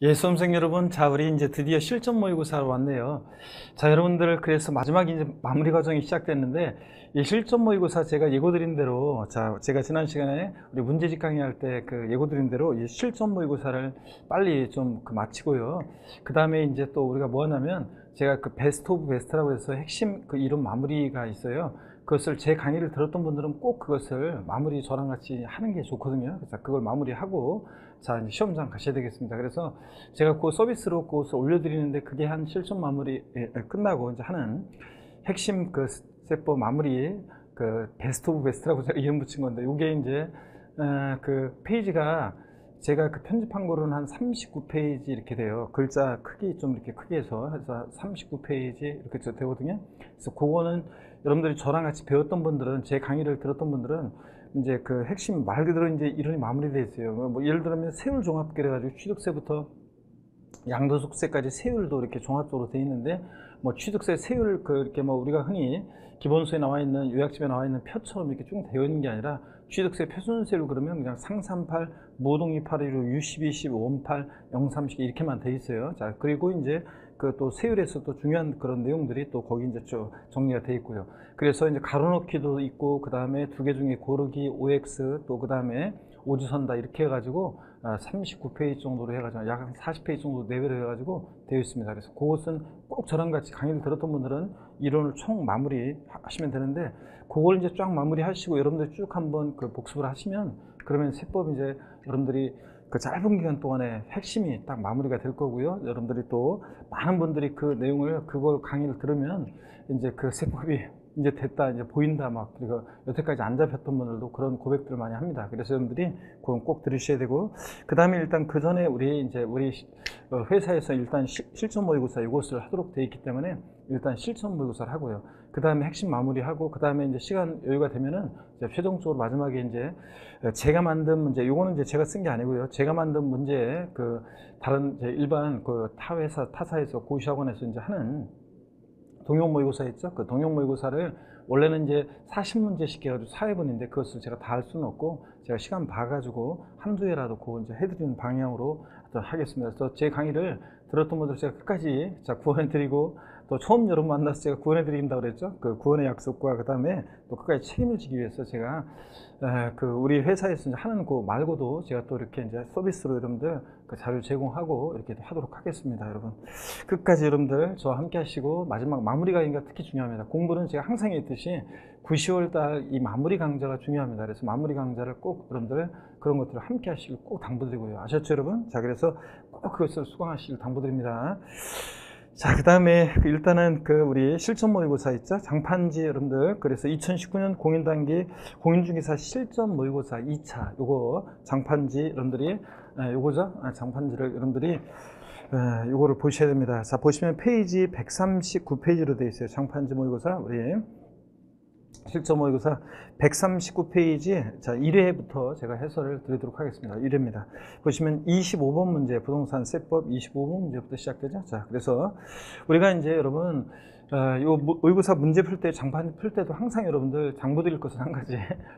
예, 수험생 여러분, 자, 우리 이제 드디어 실전 모의고사로 왔네요. 자, 여러분들, 그래서 마지막 이제 마무리 과정이 시작됐는데, 이 실전 모의고사 제가 예고드린 대로, 자, 제가 지난 시간에 우리 문제집 강의할 때 그 예고드린 대로 이 실전 모의고사를 빨리 좀 마치고요. 그 다음에 이제 또 우리가 뭐 하냐면, 제가 그 베스트 오브 베스트라고 해서 핵심 그 이론 마무리가 있어요. 그것을 제 강의를 들었던 분들은 꼭 그것을 마무리 저랑 같이 하는 게 좋거든요. 그래서 그걸 마무리하고, 자, 이제 시험장 가셔야 되겠습니다. 그래서 제가 그 서비스로 그것을 올려드리는데 그게 한 실전 마무리 끝나고 이제 하는 핵심 그 세법 마무리 그 베스트 오브 베스트라고 제가 이름 붙인 건데 이게 이제 그 페이지가 제가 그 편집한 거로는 한 39페이지 이렇게 돼요. 글자 크기 좀 이렇게 크게 해서 39페이지 이렇게 되거든요. 그래서 그거는 여러분들이 저랑 같이 배웠던 분들은, 제 강의를 들었던 분들은 이제 그 핵심 말 그대로 이제 이론이 마무리되어 있어요. 뭐 예를 들면 세율 종합 그래가지고 취득세부터 양도소득세까지 세율도 이렇게 종합적으로 되어 있는데, 뭐 취득세 세율 이렇게 뭐 우리가 흔히 기본서에 나와 있는 요약집에 나와 있는 표처럼 이렇게 쭉 되어 있는 게 아니라, 취득세 표준세율 그러면 그냥 상삼팔, 무동이 816, U12, 18, 030 이렇게만 돼 있어요. 자, 그리고 이제 그 또 세율에서 또 중요한 그런 내용들이 또 거기 이제 쭉 정리가 되어 있고요. 그래서 이제 가로놓기도 있고, 그 다음에 두 개 중에 고르기, OX, 또 그 다음에 오주선다 이렇게 해가지고 39페이지 정도로 해가지고 약 40페이지 정도 내외로 해가지고 되어 있습니다. 그래서 그것은 꼭 저랑 같이 강의를 들었던 분들은 이론을 총 마무리 하시면 되는데, 그걸 이제 쫙 마무리 하시고 여러분들 쭉 한번 그 복습을 하시면, 그러면 세법 이제 여러분들이 그 짧은 기간 동안에 핵심이 딱 마무리가 될 거고요. 여러분들이 또 많은 분들이 그 내용을, 그걸 강의를 들으면 이제 그 세법이 이제 됐다, 이제 보인다, 막, 그리고 여태까지 안 잡혔던 분들도 그런 고백들을 많이 합니다. 그래서 여러분들이 그건 꼭 들으셔야 되고, 그 다음에 일단 그 전에 우리 회사에서 일단 실전 모의고사 이것을 하도록 되어 있기 때문에 일단 실전 모의고사를 하고요. 그 다음에 핵심 마무리하고, 그 다음에 이제 시간 여유가 되면은 이제 최종적으로 마지막에 이제 제가 만든 문제, 요거는 이제 제가 쓴 게 아니고요. 제가 만든 문제, 그 다른 일반 그 타사에서 고시학원에서 이제 하는 동영 모의고사 있죠? 그 동영 모의고사를 원래는 이제 40문제씩 해가지고 4회분인데 그것을 제가 다 할 수는 없고, 제가 시간 봐가지고 한두 회라도 그거 이제 해드리는 방향으로 하겠습니다. 그래서 제 강의를 들었던 분들 제가 끝까지 구원해드리고, 또 처음 여러분 만나서 제가 구원해드린다고 그랬죠? 그 구원의 약속과 그 다음에 또 끝까지 책임을 지기 위해서 제가 그 우리 회사에서 이제 하는 거 말고도 제가 또 이렇게 이제 서비스로 여러분들 그 자료 제공하고 이렇게 하도록 하겠습니다. 여러분 끝까지 여러분들 저와 함께 하시고, 마지막 마무리 강의가 특히 중요합니다. 공부는 제가 항상 했듯이 9, 10월 달 이 마무리 강좌가 중요합니다. 그래서 마무리 강좌를 꼭 여러분들 그런 것들을 함께 하시길 꼭 당부드리고요. 아셨죠, 여러분? 자, 그래서 꼭 그것을 수강하시길 당부드립니다. 자, 그 다음에 일단은 그 우리 실전 모의고사 있죠? 장판지 여러분들. 그래서 2019년 공인단기 공인중개사 실전 모의고사 2차 요거 장판지 여러분들이 요거죠? 장판지를 여러분들이 요거를 보셔야 됩니다. 자, 보시면 페이지 139페이지로 되어 있어요. 장판지 모의고사 우리 실전 모의고사 139페이지, 자, 1회부터 제가 해설을 드리도록 하겠습니다. 1회입니다. 보시면 25번 문제, 부동산 세법 25번 문제부터 시작되죠. 자, 그래서 우리가 이제 여러분, 요 모의고사 문제 풀 때, 장판 풀 때도 항상 여러분들 당부드릴 것은 한 가지,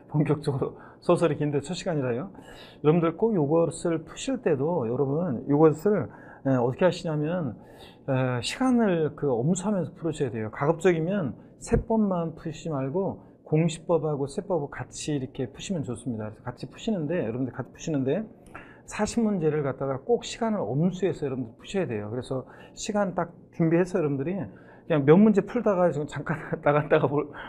본격적으로 소설이 긴데 첫 시간이라요. 여러분들 꼭 요것을 푸실 때도 여러분, 요것을 어떻게 하시냐면, 시간을 엄수하면서 풀으셔야 돼요. 가급적이면 세법만 푸시지 말고 공시법하고 세법하고 같이 이렇게 푸시면 좋습니다. 그래서 같이 푸시는데, 여러분들 같이 푸시는데 40문제를 갖다가 꼭 시간을 엄수해서 여러분들 푸셔야 돼요. 그래서 시간 딱 준비해서 여러분들이 그냥 몇 문제 풀다가 지금 잠깐 나갔다가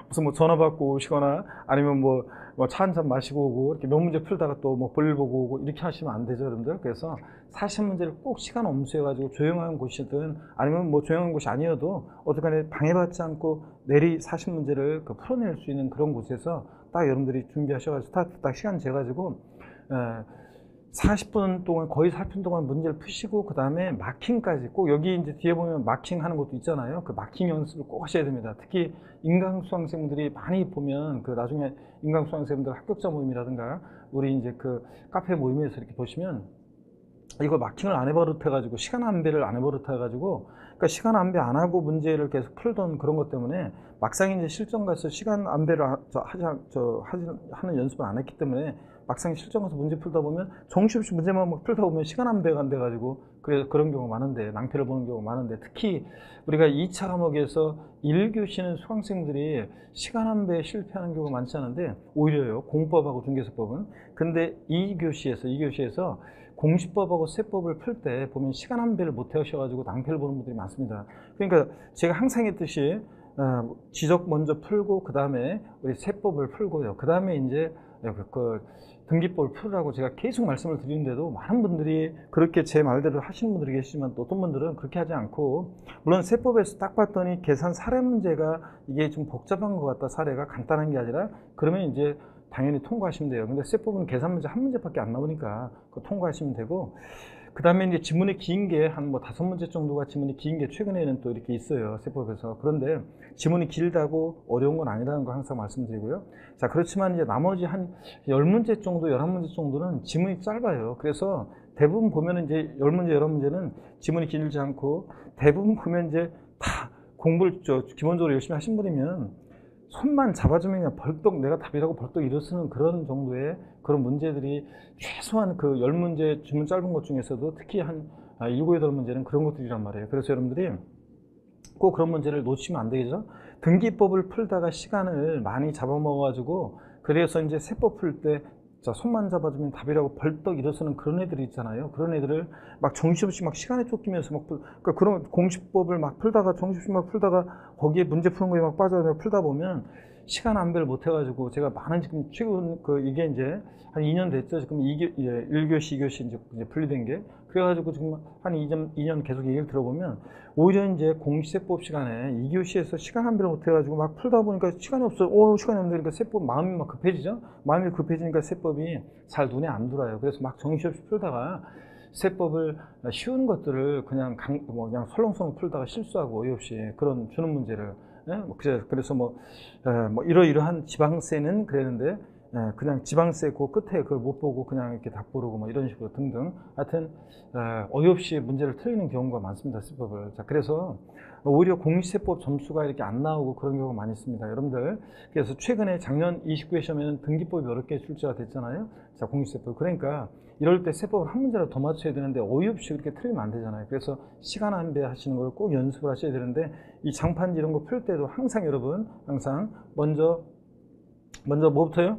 무슨 뭐 전화 받고 오시거나, 아니면 뭐 차 한잔 마시고 오고, 이렇게 몇 문제 풀다가 또 뭐 볼일 보고 오고 이렇게 하시면 안 되죠, 여러분들. 그래서 40문제를 꼭 시간 엄수해가지고 조용한 곳이든, 아니면 뭐 조용한 곳이 아니어도 어떻게 방해받지 않고 내리 40문제를 풀어낼 수 있는 그런 곳에서 딱 여러분들이 준비하셔가지고 스타트 딱 시간 재가지고 40분 동안, 거의 40분 동안 문제를 푸시고, 그 다음에 마킹까지 꼭, 여기 이제 뒤에 보면 마킹 하는 것도 있잖아요. 그 마킹 연습을 꼭 하셔야 됩니다. 특히 인강수강생분들이 많이 보면 나중에 인강수강생분들 합격자 모임이라든가 우리 이제 카페 모임에서 이렇게 보시면 이거 마킹을 안 해버릇해가지고, 시간 안배를 안 해버릇해가지고, 그러니까 시간 안배 안 하고 문제를 계속 풀던 그런 것 때문에 막상 이제 실전 가서 시간 안배를 하는 연습을 안 했기 때문에 막상 실전 가서 문제 풀다 보면 정신없이 문제만 막 풀다 보면 시간 한 배가 안 돼가지고 그래서 그런 경우가 많은데, 낭패를 보는 경우가 많은데, 특히 우리가 2차 과목에서 1교시는 수강생들이 시간 한 배에 실패하는 경우가 많지 않은데, 오히려요, 공법하고 중개사법은. 근데 2교시에서 공시법하고 세법을 풀 때 보면 시간 한 배를 못 하셔가지고 낭패를 보는 분들이 많습니다. 그러니까 제가 항상 했듯이 지적 먼저 풀고 그 다음에 우리 세법을 풀고요. 그 다음에 이제 그 등기법을 풀으라고 제가 계속 말씀을 드리는데도 많은 분들이 그렇게 제 말대로 하시는 분들이 계시지만 또 어떤 분들은 그렇게 하지 않고, 물론 세법에서 딱 봤더니 계산 사례 문제가 이게 좀 복잡한 것 같다, 사례가 간단한 게 아니라, 그러면 이제 당연히 통과하시면 돼요. 근데 세법은 계산 문제 한 문제밖에 안 나오니까 그거 통과하시면 되고, 그 다음에 이제 지문이 긴 게 한 뭐 5문제 정도가 지문이 긴 게 최근에는 또 이렇게 있어요, 세법에서. 그런데 지문이 길다고 어려운 건 아니라는 거 항상 말씀드리고요. 자, 그렇지만 이제 나머지 한 10문제 정도, 11문제 정도는 지문이 짧아요. 그래서 대부분 보면 이제 10문제, 11문제는 지문이 길지 않고, 대부분 보면 이제 다 공부를 기본적으로 열심히 하신 분이면 손만 잡아주면 그냥 벌떡 내가 답이라고 벌떡 일어서는 그런 정도의 그런 문제들이, 최소한 그 10문제 지문 짧은 것 중에서도 특히 한 7, 8문제는 그런 것들이란 말이에요. 그래서 여러분들이 꼭 그런 문제를 놓치면 안 되겠죠. 등기법을 풀다가 시간을 많이 잡아먹어가지고, 그래서 이제 세법 풀 때 손만 잡아주면 답이라고 벌떡 일어서는 그런 애들이 있잖아요. 그런 애들을 막 정신없이 막 시간에 쫓기면서 막 그러니까 그런 공시법을 막 풀다가 정신없이 막 풀다가 거기에 문제 푸는 거에 막 빠져 풀다 보면 시간 안배를 못 해가지고, 제가 많은 지금 최근 이게 이제 한 2년 됐죠. 지금 1교시, 2교시 이제 분리된 게. 그래가지고 지금 한 2년 계속 얘기를 들어보면, 오히려 이제 공시세법 시간에 2교시에서 시간 안배를 못 해가지고 막 풀다 보니까 시간이 없어요. 시간이 없는데, 그러니까 세법 마음이 막 급해지죠. 마음이 급해지니까 세법이 잘 눈에 안 들어와요. 그래서 막 정신없이 풀다가 세법을 쉬운 것들을 그냥 그냥 설렁설렁 풀다가 실수하고 어이없이 그런 주는 문제를, 그래서 이러이러한 지방세는 그랬는데, 그냥 지방세 그 끝에 그걸 못 보고 그냥 이렇게 답 고르고 뭐 이런 식으로 등등, 하여튼 어이없이 문제를 틀리는 경우가 많습니다, 세법을. 자, 그래서 오히려 공시세법 점수가 이렇게 안 나오고 그런 경우가 많이 있습니다, 여러분들. 그래서 최근에 작년 29회 시험에는 등기법이 여러 개 출제가 됐잖아요. 자, 공시세법. 그러니까 이럴 때 세법을 한 문제라도 더 맞춰야 되는데 어이없이 그렇게 틀리면 안 되잖아요. 그래서 시간 안배 하시는 걸 꼭 연습을 하셔야 되는데, 이 장판지 이런 거 풀 때도 항상 여러분, 항상 먼저 뭐부터요?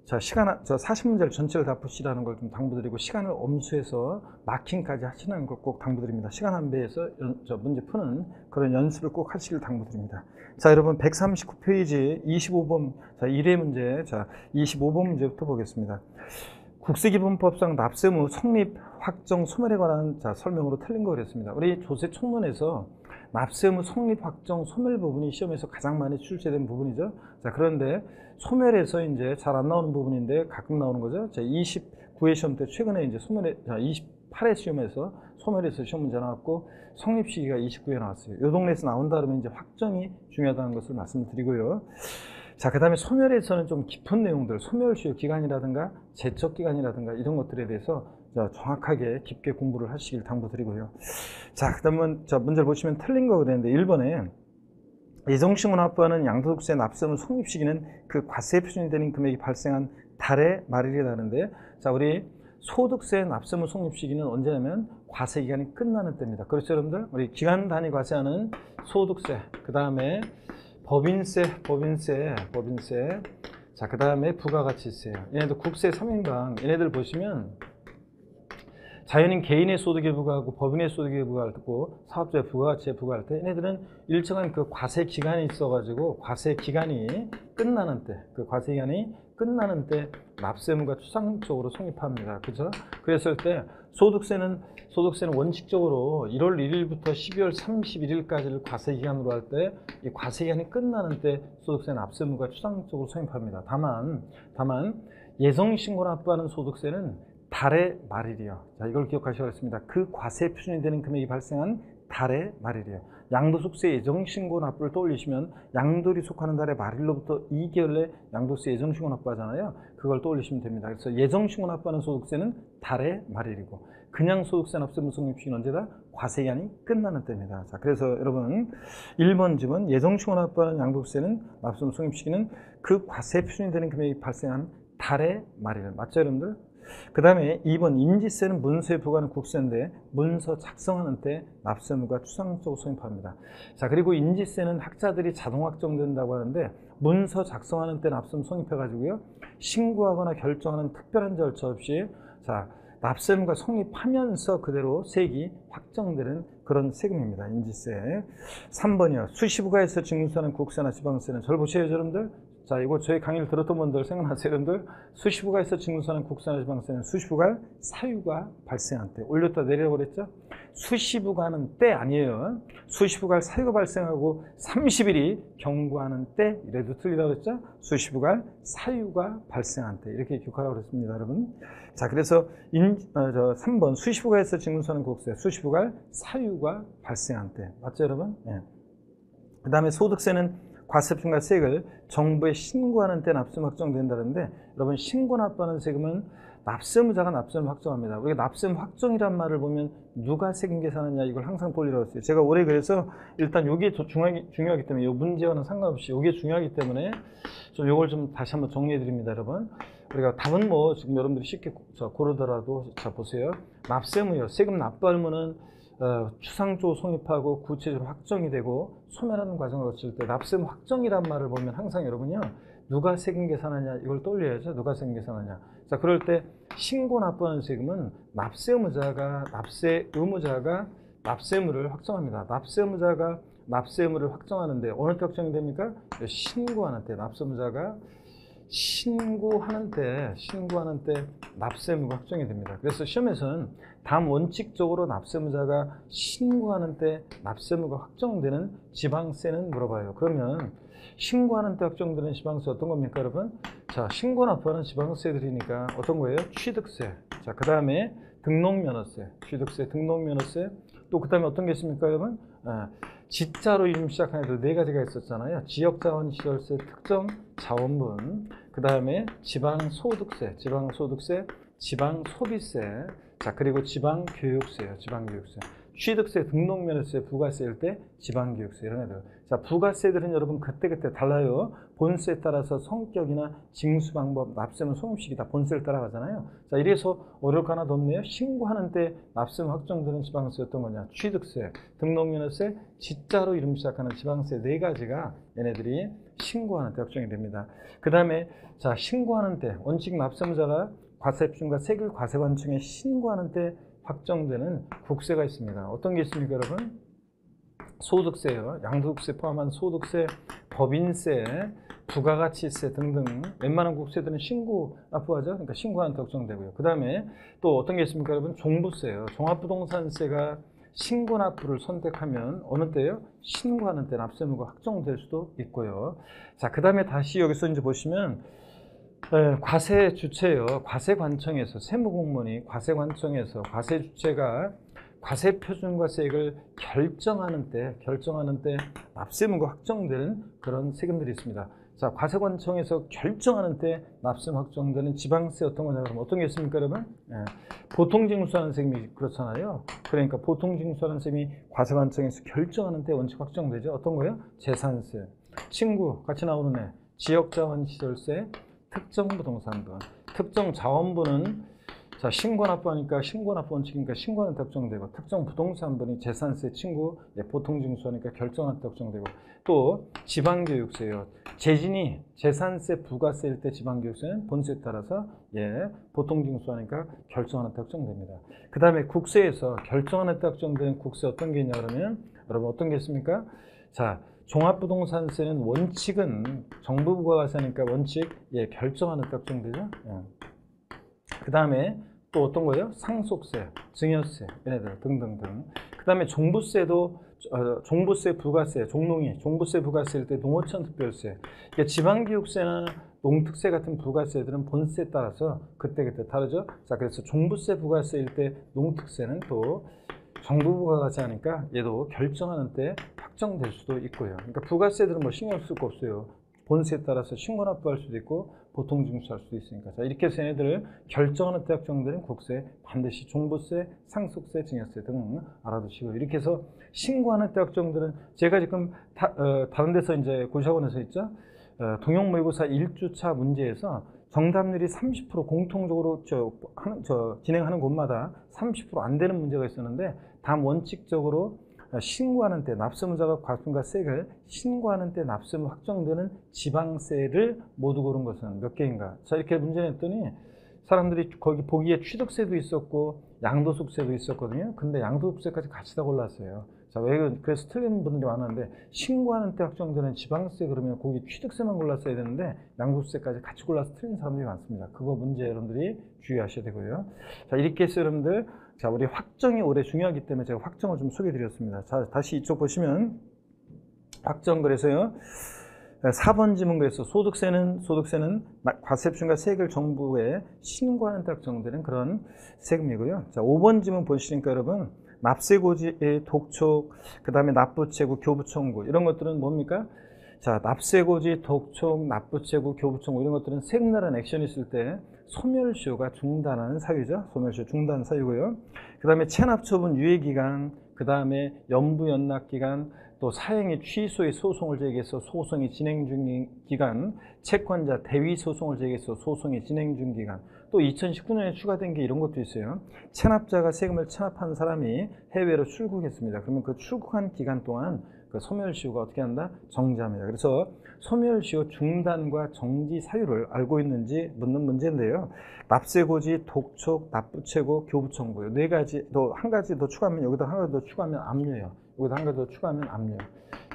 자, 40문제를 전체를 다 푸시라는 걸 좀 당부드리고, 시간을 엄수해서 마킹까지 하시는 걸 꼭 당부드립니다. 시간 안배에서 문제 푸는 그런 연습을 꼭 하시길 당부드립니다. 자, 여러분 139페이지 25번, 자, 1회 문제, 자, 25번 문제부터 보겠습니다. 국세기본법상 납세무 성립, 확정, 소멸에 관한 설명으로 틀린 거 그랬습니다. 우리 조세 총론에서 납세무 성립, 확정, 소멸 부분이 시험에서 가장 많이 출제된 부분이죠. 자, 그런데 소멸에서 이제 잘 안 나오는 부분인데 가끔 나오는 거죠. 자, 29회 시험 때 최근에 이제 28회 시험에서 소멸에서 시험 문제 나왔고, 성립 시기가 29회 나왔어요. 요 동네에서 나온다 그러면 이제 확정이 중요하다는 것을 말씀드리고요. 자, 그 다음에 소멸에서는 좀 깊은 내용들, 소멸시효 기간이라든가 제척 기간이라든가 이런 것들에 대해서 정확하게 깊게 공부를 하시길 당부드리고요. 자, 그 다음은 문제를 보시면 틀린 거 그랬는데, 1번에 예정신고 납부하는 양도소득세 납세무 성립 시기는 그 과세 표준이 되는 금액이 발생한 달의 말일이라는데, 자, 우리 소득세 납세무 성립 시기는 언제냐면 과세 기간이 끝나는 때입니다. 그렇죠, 여러분들? 우리 기간 단위 과세하는 소득세, 그 다음에 법인세. 자, 그 다음에 부가가치세. 얘네들 국세 3인방. 얘네들 보시면 자연인 개인의 소득에 부과하고 법인의 소득에 부과하고 사업자의 부가가치에 부과할 때, 얘네들은 일정한 그 과세 기간이 있어가지고 과세 기간이 끝나는 때, 그 과세 기간이 끝나는 때 납세무가 추상적으로 성립합니다. 그죠? 그랬을 때 소득세는 원칙적으로 1월 1일부터 12월 31일까지를 과세 기간으로 할 때, 이 과세 기간이 끝나는 때 소득세 납세무가 추상적으로 성립합니다. 다만 예정신고 납부하는 소득세는 달의 말일이요. 자, 이걸 기억하셔야겠습니다. 그 과세 표준이 되는 금액이 발생한 달의 말일이에요. 양도소득세 예정신고 납부를 떠올리시면 양도일이 속하는 달의 말일로부터 2개월 내 양도세 예정신고 납부하잖아요. 그걸 떠올리시면 됩니다. 그래서 예정신고 납부하는 소득세는 달의 말일이고, 그냥 소득세 납세무 성립 시기는 언제다? 과세기간이 끝나는 때입니다. 자, 그래서 여러분 1번 집은 예정신고 납부하는 양도세는 납세무 성립 시기는 그 과세 표준이 되는 금액이 발생한 달의 말일. 맞죠, 여러분들? 그 다음에 2번 인지세는 문서에 부과하는 국세인데 문서 작성하는 때 납세의무가 추상적으로 성립합니다. 자, 그리고 인지세는 학자들이 자동 확정된다고 하는데 문서 작성하는 때 납세의무 성립해가지고요, 신고하거나 결정하는 특별한 절차 없이 자 납세의무가 성립하면서 그대로 세액이 확정되는 그런 세금입니다. 인지세. 3번이요. 수시부과에서 징수하는 국세나 지방세는 절 보세요, 여러분들. 자, 이거 저희 강의를 들었던 분들 생각나세요, 여러분들? 수시부과에서 징수하는 국세나 지방세는 수시부과 사유가 발생한 때. 올렸다 내리라고 그랬죠? 수시부과는 때 아니에요. 수시부과 사유가 발생하고 30일이 경과하는 때, 이래도 틀리다고 그랬죠? 수시부과 사유가 발생한 때. 이렇게 기억하라고 그랬습니다, 여러분. 자, 그래서 3번 수시부과에서 징수하는 국세, 수시부과 사유가 발생한 때. 맞죠, 여러분? 예. 그 다음에 소득세는 과세품과 세액을 정부에 신고하는 때 납세금 확정된다는데, 여러분 신고 납부하는 세금은 납세의무자가 납세금 확정합니다. 우리가 납세금 확정이란 말을 보면 누가 세금 계산하냐, 이걸 항상 돌리라고 했어요. 제가 올해 그래서 일단 이게 중요하기 때문에, 이 문제와는 상관없이 이게 중요하기 때문에 좀 이걸 좀 다시 한번 정리해 드립니다, 여러분. 우리가 답은 뭐 지금 여러분들이 쉽게 고르더라도, 자 보세요. 납세의무요. 세금 납부할 의무는 추상적으로 성립하고 구체적으로 확정이 되고 소멸하는 과정을 거칠 때 납세금 확정이란 말을 보면 항상 여러분요, 누가 세금 계산하냐, 이걸 떠올려야죠. 누가 세금 계산하냐. 자, 그럴 때 신고 납부하는 세금은 납세의무자가 납세의무를 확정합니다. 납세의무자가 납세의무를 확정하는데 어느 때 확정이 됩니까? 신고하는 때. 납세의무자가 신고하는 때 납세의무가 확정이 됩니다. 그래서 시험에서는 다음 원칙적으로 납세의무자가 신고하는 때 납세의무가 확정되는 지방세는 물어봐요. 그러면 신고하는 때 확정되는 지방세 어떤 겁니까, 여러분? 자, 신고 납부하는 지방세들이니까 어떤 거예요? 취득세. 자, 그 다음에 등록면허세, 취득세, 등록면허세. 또 그 다음에 어떤 게 있습니까, 여러분? 지자로 이름 시작한 애들 네 가지가 있었잖아요. 지역자원시설세, 특정자원분, 그 다음에 지방소득세, 지방소비세, 자, 그리고 지방교육세요. 지방교육세. 취득세, 등록면허세, 부가세일 때 지방교육세, 이런 애들. 자, 부가세들은 여러분 그때그때 달라요. 본세에 따라서 성격이나 징수 방법, 납세문 성립식이 다 본세를 따라가잖아요. 자, 이래서 어려울 거 하나도 없네요. 신고하는 때 납세문 확정되는 지방세 어떤 거냐? 취득세, 등록면허세, 지자로 이름 시작하는 지방세 네 가지가 얘네들이 신고하는 때 확정이 됩니다. 그 다음에 자, 신고하는 때 원칙 납세의무자가 과세표준과 세액을 과세관청에 신고하는 때 확정되는 국세가 있습니다. 어떤 게 있습니까, 여러분? 소득세요. 양도세 포함한 소득세, 법인세, 부가가치세 등등 웬만한 국세들은 신고 납부하죠. 그러니까 신고하는 때 확정되고요. 그 다음에 또 어떤 게 있습니까, 여러분? 종부세요. 종합부동산세가 신고 납부를 선택하면 어느 때요? 신고하는 때 납세의무가 확정될 수도 있고요. 자, 그 다음에 다시 여기서 이제 보시면 과세 주체요. 과세관청에서 세무공무원이 과세관청에서 과세 주체가 과세 표준과 세액을 결정하는 때 납세의무가 확정되는 그런 세금들이 있습니다. 자, 과세관청에서 결정하는 때 납세의무 확정되는 지방세 어떤 거냐, 그러면 어떤 게 있습니까, 여러분? 보통징수하는 세금이 그렇잖아요. 그러니까 보통징수하는 세금이 과세관청에서 결정하는 때 원칙 확정되죠. 어떤 거예요? 재산세, 친구 같이 나오는 애, 지역자원시설세, 특정부동산분, 특정자원분은 자, 신고 납부하니까 신고 납부 원칙이니까 신고하는 때 확정되고, 특정부동산분이 재산세 친구, 보통징수하니까 결정하는 때 확정되고, 또 지방교육세요. 재진이 재산세 부가세일 때 지방교육세는 본세에 따라서 보통징수하니까 결정하는 때 확정됩니다. 그 다음에 국세에서 결정하는 때 확정되는 국세 어떤 게 있냐 그러면 여러분 어떤 게 있습니까? 자, 종합부동산세는 원칙은 정부 부가가세니까 원칙 결정하는 때 확정되죠. 그 다음에 또 어떤 거예요? 상속세, 증여세, 얘네들 등등등. 그 다음에 종부세도 종부세, 부가세, 종부세, 부가세일 때 농어촌 특별세. 그러니까 지방교육세나 농특세 같은 부가세들은 본세에 따라서 그때그때 다르죠. 자, 그래서 종부세, 부가세일 때 농특세는 또 정부 부가가세 하니까 얘도 결정하는 때 확정될 수도 있고요. 그러니까 부가세들은 뭐 신경 쓸 거 없어요. 본세에 따라서 신고 납부할 수도 있고 보통징수할 수도 있으니까. 자, 이렇게 해서 얘네들을 결정하는 때 확정되는 국세 반드시 종부세, 상속세, 증여세 등 알아두시고, 이렇게 해서 신고하는 때 확정되는, 제가 지금 다른 데서 이제 고시학원에서 있죠. 통영모의고사 1주차 문제에서 정답률이 30% 공통적으로 진행하는 곳마다 30% 안 되는 문제가 있었는데, 다음 원칙적으로 신고하는 때 납세문자가 과품과 세액을 신고하는 때 납세무 확정되는 지방세를 모두 고른 것은 몇 개인가? 자, 이렇게 문제 냈더니 사람들이 거기 보기에 취득세도 있었고 양도소득세도 있었거든요. 근데 양도소득세까지 같이 다 골랐어요. 자, 왜 그래서 틀린 분들이 많았는데, 신고하는 때 확정되는 지방세 그러면 거기 취득세만 골랐어야 되는데 양도소득세까지 같이 골라서 틀린 사람들이 많습니다. 그거 문제 여러분들이 주의하셔야 되고요. 자, 이렇게 해서 여러분들, 자, 우리 확정이 올해 중요하기 때문에 제가 확정을 좀 소개해 드렸습니다. 자, 다시 이쪽 보시면 확정, 그래서요 4번 지문, 그래서 소득세는 과세표준과 세액을 정부에 신고하는 때 확정되는 그런 세금이고요. 자, 5번 지문 보시니까 여러분, 납세고지, 독촉, 그 다음에 납부채고, 교부청구, 이런 것들은 뭡니까? 자, 납세고지, 독촉, 납부채고, 교부청구, 이런 것들은 세금나라는 액션이 있을 때 소멸시효가 중단하는 사유죠. 소멸시효 중단 사유고요. 그 다음에 체납처분 유예기간, 그 다음에 연부연납기간, 또 사행위 취소의 소송을 제기해서 소송이 진행 중 기간, 채권자 대위 소송을 제기해서 소송이 진행 중 기간, 또 2019년에 추가된 게 이런 것도 있어요. 체납자가 세금을 체납한 사람이 해외로 출국했습니다. 그러면 그 출국한 기간 동안 그 소멸시효가 어떻게 한다? 정지합니다. 그래서 소멸시효 중단과 정지 사유를 알고 있는지 묻는 문제인데요. 납세고지, 독촉, 납부채고, 교부청구, 네 가지, 또 한 가지 더 추가하면, 여기다 한 가지 더 추가하면 압류예요. 여기다 한 가지 더 추가하면 압류.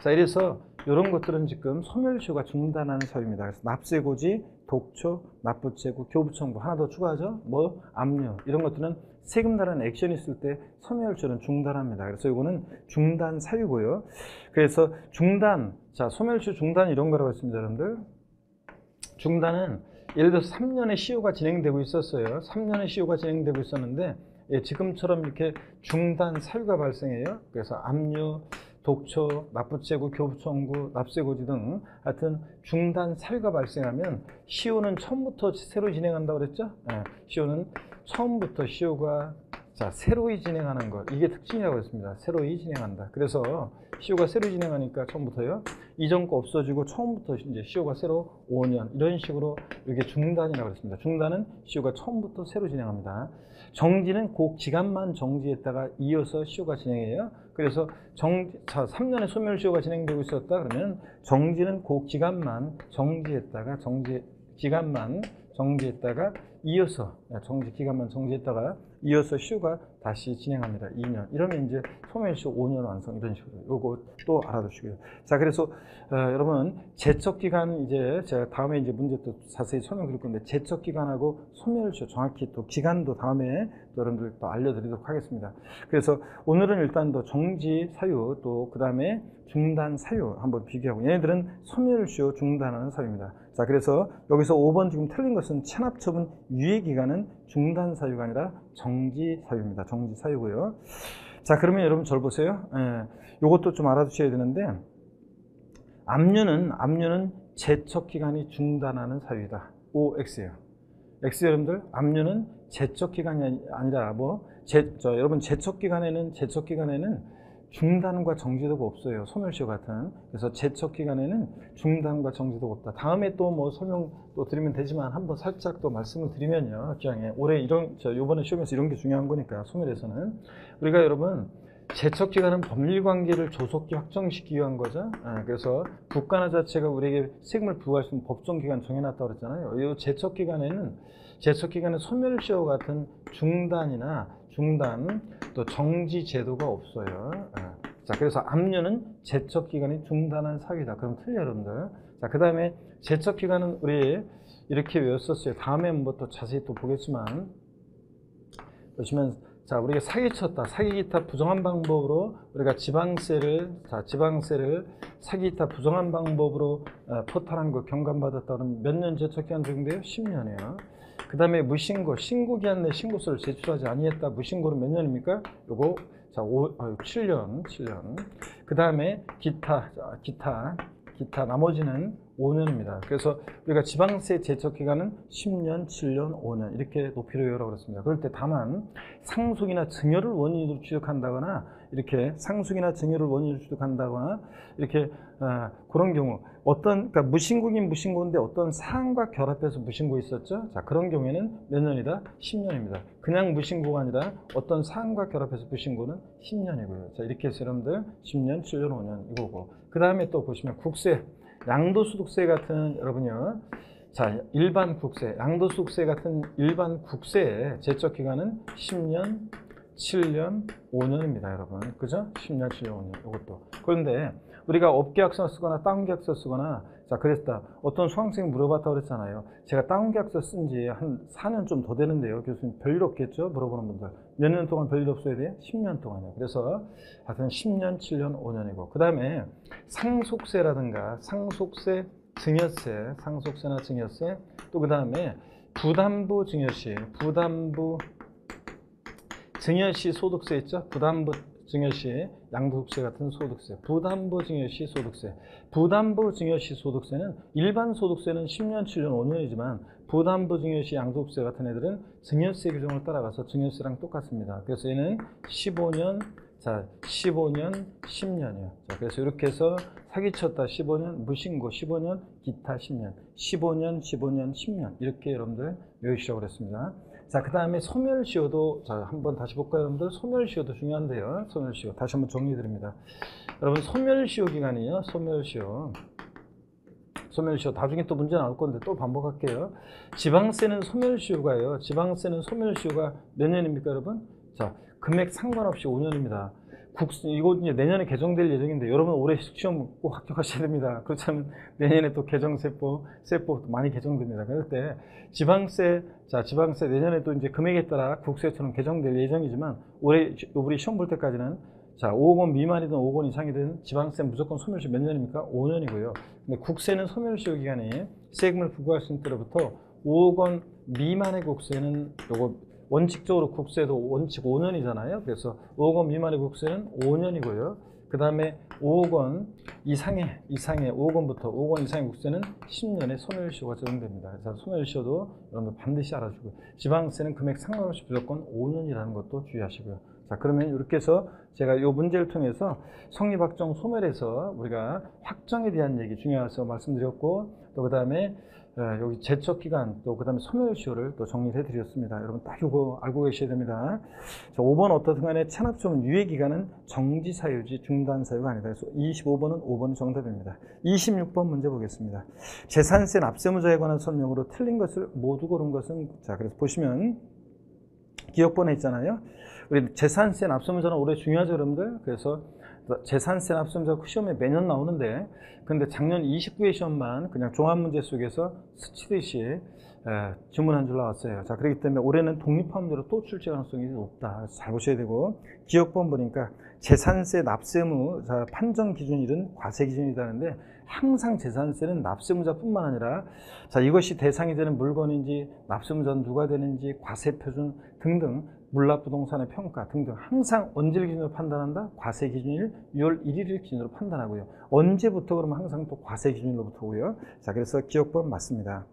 자, 이래서 이런 것들은 지금 소멸시효가 중단하는 사유입니다. 그래서 납세고지, 독촉, 납부채고, 교부청구 하나 더 추가하죠. 뭐 압류, 이런 것들은 세금나라는 액션이 있을 때 소멸시효는 중단합니다. 그래서 이거는 중단 사유고요. 그래서 중단, 자, 소멸시효 중단 이런 거라고 했습니다, 여러분들. 중단은 예를 들어서 3년의 시효가 진행되고 있었어요. 3년의 시효가 진행되고 있었는데, 예, 지금처럼 이렇게 중단 사유가 발생해요. 그래서 압류, 독촉, 납부채고, 교부청구, 납세고지 등 하여튼 중단 사유가 발생하면 시효는 처음부터 새로 진행한다고 그랬죠? 예, 시효는 처음부터 시효가 새로이 진행하는 것, 이게 특징이라고 했습니다. 새로이 진행한다. 그래서 시효가 새로 진행하니까 처음부터요. 이전 거 없어지고 처음부터 이제 시효가 새로 5년 이런 식으로 이게 중단이라고 했습니다. 중단은 시효가 처음부터 새로 진행합니다. 정지는 그 기간만 정지했다가 이어서 시효가 진행해요. 그래서 3년의 소멸시효가 진행되고 있었다 그러면 정지는 그 기간만 정지했다가 기간만 정지했다가 이어서 기간만 정지했다가 이어서 시효가 다시 진행합니다. 2년. 이러면 이제 소멸시효 5년 완성, 이런 식으로. 요거 또 알아두시고요. 자, 그래서 여러분 제척기간, 이제 제가 다음에 이제 문제 또 자세히 설명드릴 건데, 제척기간하고 소멸시효 정확히 또 기간도 다음에 또 여러분들 또 알려드리도록 하겠습니다. 그래서 오늘은 일단 또 정지 사유, 또 그 다음에 중단 사유 한번 비교하고, 얘네들은 소멸시효 중단하는 사유입니다. 자, 그래서 여기서 5번 지금 틀린 것은 체납처분 유예기간은 중단 사유가 아니라 정지 사유입니다. 정지 사유고요. 자, 그러면 여러분 절 보세요. 요것도 좀 알아두셔야 되는데, 압류는 제척기간이 중단하는 사유이다. OX예요. X 여러분들, 압류는 제척기간이 아니라 여러분 제척기간에는 중단과 정지도가 없어요. 소멸시효 같은. 그래서 제척기간에는 중단과 정지도가 없다. 다음에 또 뭐 설명 또 드리면 되지만 한번 살짝 또 말씀을 드리면요. 기왕에 올해 요번에 시험에서 이런 게 중요한 거니까, 소멸에서는. 우리가 여러분, 제척기간은 법률관계를 조속히 확정시키기 위한 거죠. 그래서 국가나 자체가 우리에게 세금을 부과할 수 있는 법정기간 정해놨다고 그랬잖아요. 이 제척기간은 소멸시효 같은 중단, 또 정지 제도가 없어요. 자, 그래서 압류는 제척기간이 중단한 사유다. 그럼 틀려요, 여러분들. 자, 그 다음에 제척기간은 우리 이렇게 외웠었어요. 다음에 뭐 또 자세히 또 보겠지만, 보시면, 자, 우리가 사기쳤다. 사기 기타 부정한 방법으로 우리가 지방세를 사기 기타 부정한 방법으로 포탈한 거 경감받았다 그러면 몇 년 제척기간 적용돼요? 10년이에요. 그 다음에 무신고, 신고기한 내 신고서를 제출하지 아니했다. 무신고는 몇 년입니까? 요거, 7년. 그 다음에 기타 나머지는 5년입니다. 그래서 우리가 지방세 제척 기간은 10년, 7년, 5년 이렇게 높이로 열라고 그랬습니다. 그럴 때 다만 상속이나 증여를 원인으로 취득한다거나 이렇게 상속이나 증여를 원인으로 취득한다거나 이렇게 그런 경우 그러니까 무신고긴 무신고인데 어떤 사항과 결합해서 무신고 있었죠. 자, 그런 경우에는 몇 년이다? 10년입니다. 그냥 무신고가 아니라 어떤 사항과 결합해서 무신고는 10년이고요. 자, 이렇게 해서 여러분들 10년, 7년, 5년 이거고 그 다음에 또 보시면 국세, 양도소득세 같은 여러분요. 자, 일반 국세, 양도소득세 같은 일반 국세의 제척 기간은 10년, 7년, 5년입니다, 여러분. 그죠? 10년, 7년, 5년. 이것도. 그런데 우리가 업계약서 쓰거나 다운계약서 쓰거나 자, 그랬다. 어떤 수강생이 물어봤다고 그랬잖아요. 제가 다운계약서 쓴 지 한 4년 좀 더 되는데요. 교수님 별일 없겠죠? 물어보는 분들. 몇 년 동안 별일 없어야 돼요? 10년 동안이요. 그래서 하여튼 10년, 7년, 5년이고. 그 다음에 상속세라든가 상속세, 증여세, 상속세나 증여세, 또 그 다음에 부담부 증여시, 부담부 증여시 소득세 있죠? 부담부 증여시 양도소득세 같은 소득세, 부담부 증여시 소득세. 부담부 증여시 소득세는 일반 소득세는 10년, 7년, 5년이지만 부담부 증여시 양도소득세 같은 애들은 증여세 규정을 따라가서 증여세랑 똑같습니다. 그래서 얘는 15년, 자, 15년, 10년이요. 자, 그래서 이렇게 해서 사기쳤다 15년, 무신고 15년, 기타 10년, 15년, 15년, 10년 이렇게 여러분들 외우시라고 그랬습니다. 자, 그 다음에 소멸시효도, 자, 한번 다시 볼까요, 여러분들? 소멸시효도 중요한데요. 소멸시효. 다시 한번 정리해 드립니다. 여러분, 소멸시효 기간이요. 소멸시효. 소멸시효. 나중에 또 문제 나올 건데 또 반복할게요. 지방세는 소멸시효가요. 지방세는 소멸시효가 몇 년입니까, 여러분? 자, 금액 상관없이 5년입니다. 이거 이제 내년에 개정될 예정인데 여러분 올해 시험 꼭 합격하셔야 됩니다. 그렇지 않으면 내년에 또 개정세법, 세법 많이 개정됩니다. 그럴 때 지방세, 자, 지방세 내년에 또 이제 금액에 따라 국세처럼 개정될 예정이지만 올해 우리 시험 볼 때까지는 자, 5억 원 미만이든 5억 원 이상이든 지방세 무조건 소멸시효 몇 년입니까? 5년이고요. 근데 국세는 소멸시효 기간이 세금을 부과할 수 있는 때로부터 5억 원 미만의 국세는 요거 원칙적으로 국세도 원칙 5년이잖아요. 그래서 5억 원 미만의 국세는 5년이고요. 그 다음에 5억 원 이상의 5억 원부터 5억 원 이상의 국세는 10년의 소멸시효가 적용됩니다. 그래서 소멸시효도 여러분들 반드시 알아주고요. 지방세는 금액 상관없이 무조건 5년이라는 것도 주의하시고요. 자, 그러면 이렇게 해서 제가 이 문제를 통해서 성립확정 소멸에서 우리가 확정에 대한 얘기 중요해서 말씀드렸고 또 그 다음에 여기 제척 기간 또 그 다음에 소멸시효를 또 정리해 드렸습니다. 여러분 딱 이거 알고 계셔야 됩니다. 자, 5번 어떻든 간에 체납조문 유예 기간은 정지 사유지 중단 사유가 아니다. 그래서 25번은 5번이 정답입니다. 26번 문제 보겠습니다. 재산세 납세무자에 관한 설명으로 틀린 것을 모두 고른 것은 자, 그래서 보시면 기억번호 있잖아요. 우리 재산세 납세무자는 올해 중요하죠, 여러분들. 그래서 재산세 납세무자 시험에 매년 나오는데 근데 작년 29회 시험만 그냥 종합문제 속에서 스치듯이 주문 한 줄 나왔어요. 자, 그렇기 때문에 올해는 독립화문제로 또 출제 가능성이 높다. 잘 보셔야 되고 기억번 보니까 재산세 납세무 자, 판정 기준일은 과세 기준이라는데 항상 재산세는 납세무자뿐만 아니라 자, 이것이 대상이 되는 물건인지 납세무자는 누가 되는지 과세 표준 등등 물납부동산의 평가 등등 항상 언제를 기준으로 판단한다? 과세 기준일 6월 1일을 기준으로 판단하고요. 언제부터 그러면 항상 또 과세 기준일로부터 오고요. 자, 그래서 기억번 맞습니다.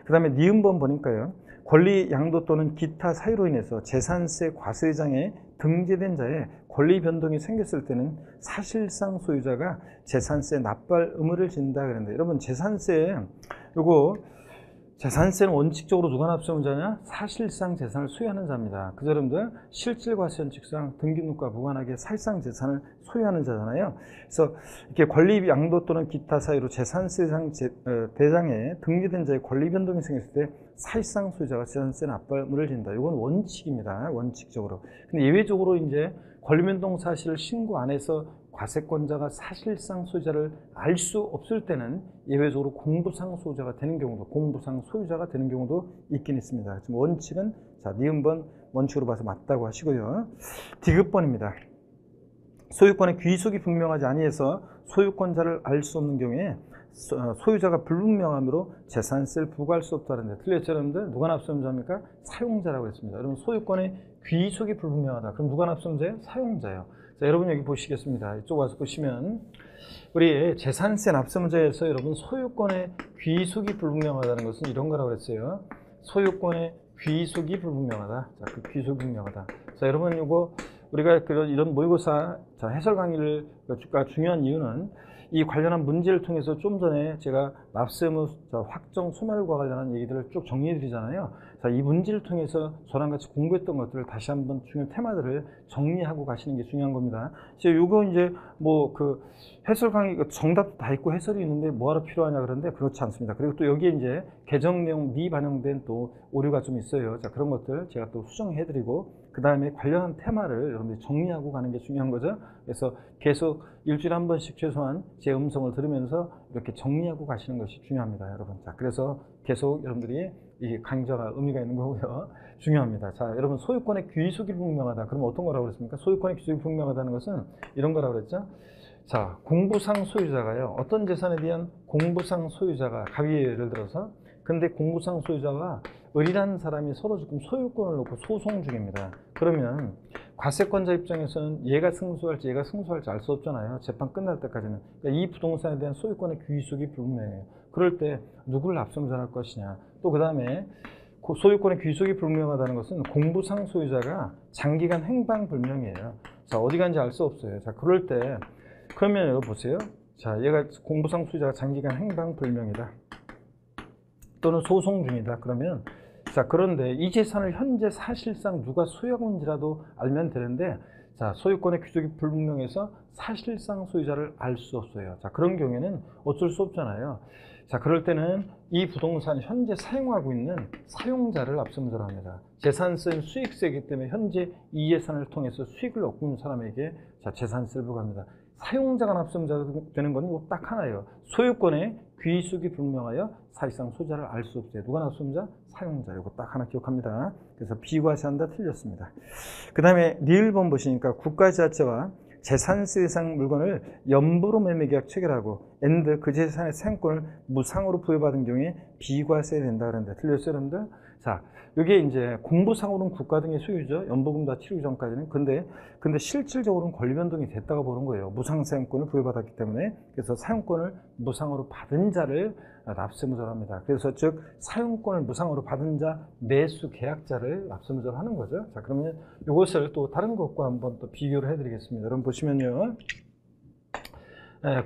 그 다음에 니은번 보니까요. 권리 양도 또는 기타 사유로 인해서 재산세 과세장에 등재된 자의 권리 변동이 생겼을 때는 사실상 소유자가 재산세 납부할 의무를 진다 그랬는데 여러분 재산세 요거 재산세는 원칙적으로 누가 납세무자냐? 사실상 재산을 소유하는 자입니다. 그래서 여러분들 실질과세원칙상 등기능력과 무관하게 사실상 재산을 소유하는 자잖아요. 그래서 이렇게 권리 양도 또는 기타 사유로 재산세상 대장에 등기된 자의 권리 변동이 생겼을 때 사실상 소유자가 재산세 납부할 의무를 진다. 이건 원칙입니다. 원칙적으로. 근데 예외적으로 이제 권리 변동 사실을 신고 안 해서 과세권자가 사실상 소유자를 알 수 없을 때는 예외적으로 공부상 소유자가 되는 경우도 공부상 소유자가 되는 경우도 있긴 있습니다. 지금 원칙은 자, 니은번 원칙으로 봐서 맞다고 하시고요. 디귿번입니다. 소유권의 귀속이 분명하지 아니해서 소유권자를 알 수 없는 경우에 소유자가 불분명함으로 재산세를 부과할 수 없다는데 틀렸죠 여러분들? 누가 납세음자입니까? 사용자라고 했습니다. 여러분 소유권의 귀속이 불분명하다. 그럼 누가 납세음자예요? 사용자예요. 자, 여러분 여기 보시겠습니다. 이쪽 와서 보시면 우리 재산세 납세음자에서 여러분 소유권의 귀속이 불분명하다는 것은 이런 거라고 했어요. 소유권의 귀속이 불분명하다. 자, 그 귀속이 불분명하다. 자, 여러분 이거 우리가 이런 모의고사 해설 강의를 중요한 이유는 이 관련한 문제를 통해서 좀 전에 제가 납세 의무 확정 소멸과 관련한 얘기들을 쭉 정리해 드리잖아요. 자, 이 문제를 통해서 저랑 같이 공부했던 것들을 다시 한번 중요한 테마들을 정리하고 가시는 게 중요한 겁니다. 요거 이제 뭐 그 해설 강의 정답도 다 있고 해설이 있는데 뭐하러 필요하냐 그러는데 그렇지 않습니다. 그리고 또 여기에 이제 개정 내용 미반영된 또 오류가 좀 있어요. 자, 그런 것들 제가 또 수정해 드리고 그 다음에 관련한 테마를 여러분들이 정리하고 가는 게 중요한 거죠. 그래서 계속 일주일에 한 번씩 최소한 제 음성을 들으면서 이렇게 정리하고 가시는 것이 중요합니다, 여러분. 자, 그래서 계속 여러분들이 이 강좌가 의미가 있는 거고요. 중요합니다. 자, 여러분 소유권의 귀속이 분명하다. 그럼 어떤 거라고 그랬습니까? 소유권의 귀속이 분명하다는 것은 이런 거라고 그랬죠. 자, 공부상 소유자가요. 어떤 재산에 대한 공부상 소유자가 갑이에요, 예를 들어서. 근데 공부상 소유자가 을이라는 사람이 서로 지금 소유권을 놓고 소송 중입니다. 그러면 과세권자 입장에서는 얘가 승소할지 얘가 승소할지 알 수 없잖아요. 재판 끝날 때까지는. 그러니까 이 부동산에 대한 소유권의 귀속이 불분명해요. 그럴 때 누구를 납세음자할 것이냐. 또 그 다음에 소유권의 귀속이 불분명하다는 것은 공부상 소유자가 장기간 행방불명이에요. 자, 어디 간지 알 수 없어요. 자, 그럴 때 그러면 여러분 보세요. 자, 얘가 공부상 소유자가 장기간 행방불명이다. 또는 소송 중이다. 그러면 자, 그런데 이 재산을 현재 사실상 누가 소유하고 있는지라도 알면 되는데 자, 소유권의 귀속이 불분명해서 사실상 소유자를 알 수 없어요. 자, 그런 경우에는 어쩔 수 없잖아요. 자, 그럴 때는 이 부동산 현재 사용하고 있는 사용자를 납세음자로 합니다. 재산세는 수익세이기 때문에 현재 이 재산을 통해서 수익을 얻고 있는 사람에게 자, 재산세를 부과합니다. 사용자가 납세음자가 되는 건 딱 하나예요. 소유권의 귀속이 불명하여 사실상 소유자를 알 수 없어요. 누가 납세음자? 사용자. 이거 딱 하나 기억합니다. 그래서 비과세한다 틀렸습니다. 그 다음에 리을번 보시니까 국가지자체와 재산세 대상 물건을 연부로 매매계약 체결하고 엔드 그 재산의 사용권을 무상으로 부여받은 경우에 비과세 된다 그러는데 틀렸어요, 여러분들? 자, 이게 이제 공부상으로는 국가 등의 소유죠. 연보금 다 치르기 전까지는. 근데 실질적으로는 권리 변동이 됐다고 보는 거예요. 무상 사용권을 부여받았기 때문에. 그래서 사용권을 무상으로 받은 자를 납세무자로 합니다. 그래서 즉 사용권을 무상으로 받은 자 매수 계약자를 납세무자로 하는 거죠. 자, 그러면 이것을 또 다른 것과 한번 또 비교를 해드리겠습니다. 여러분 보시면요.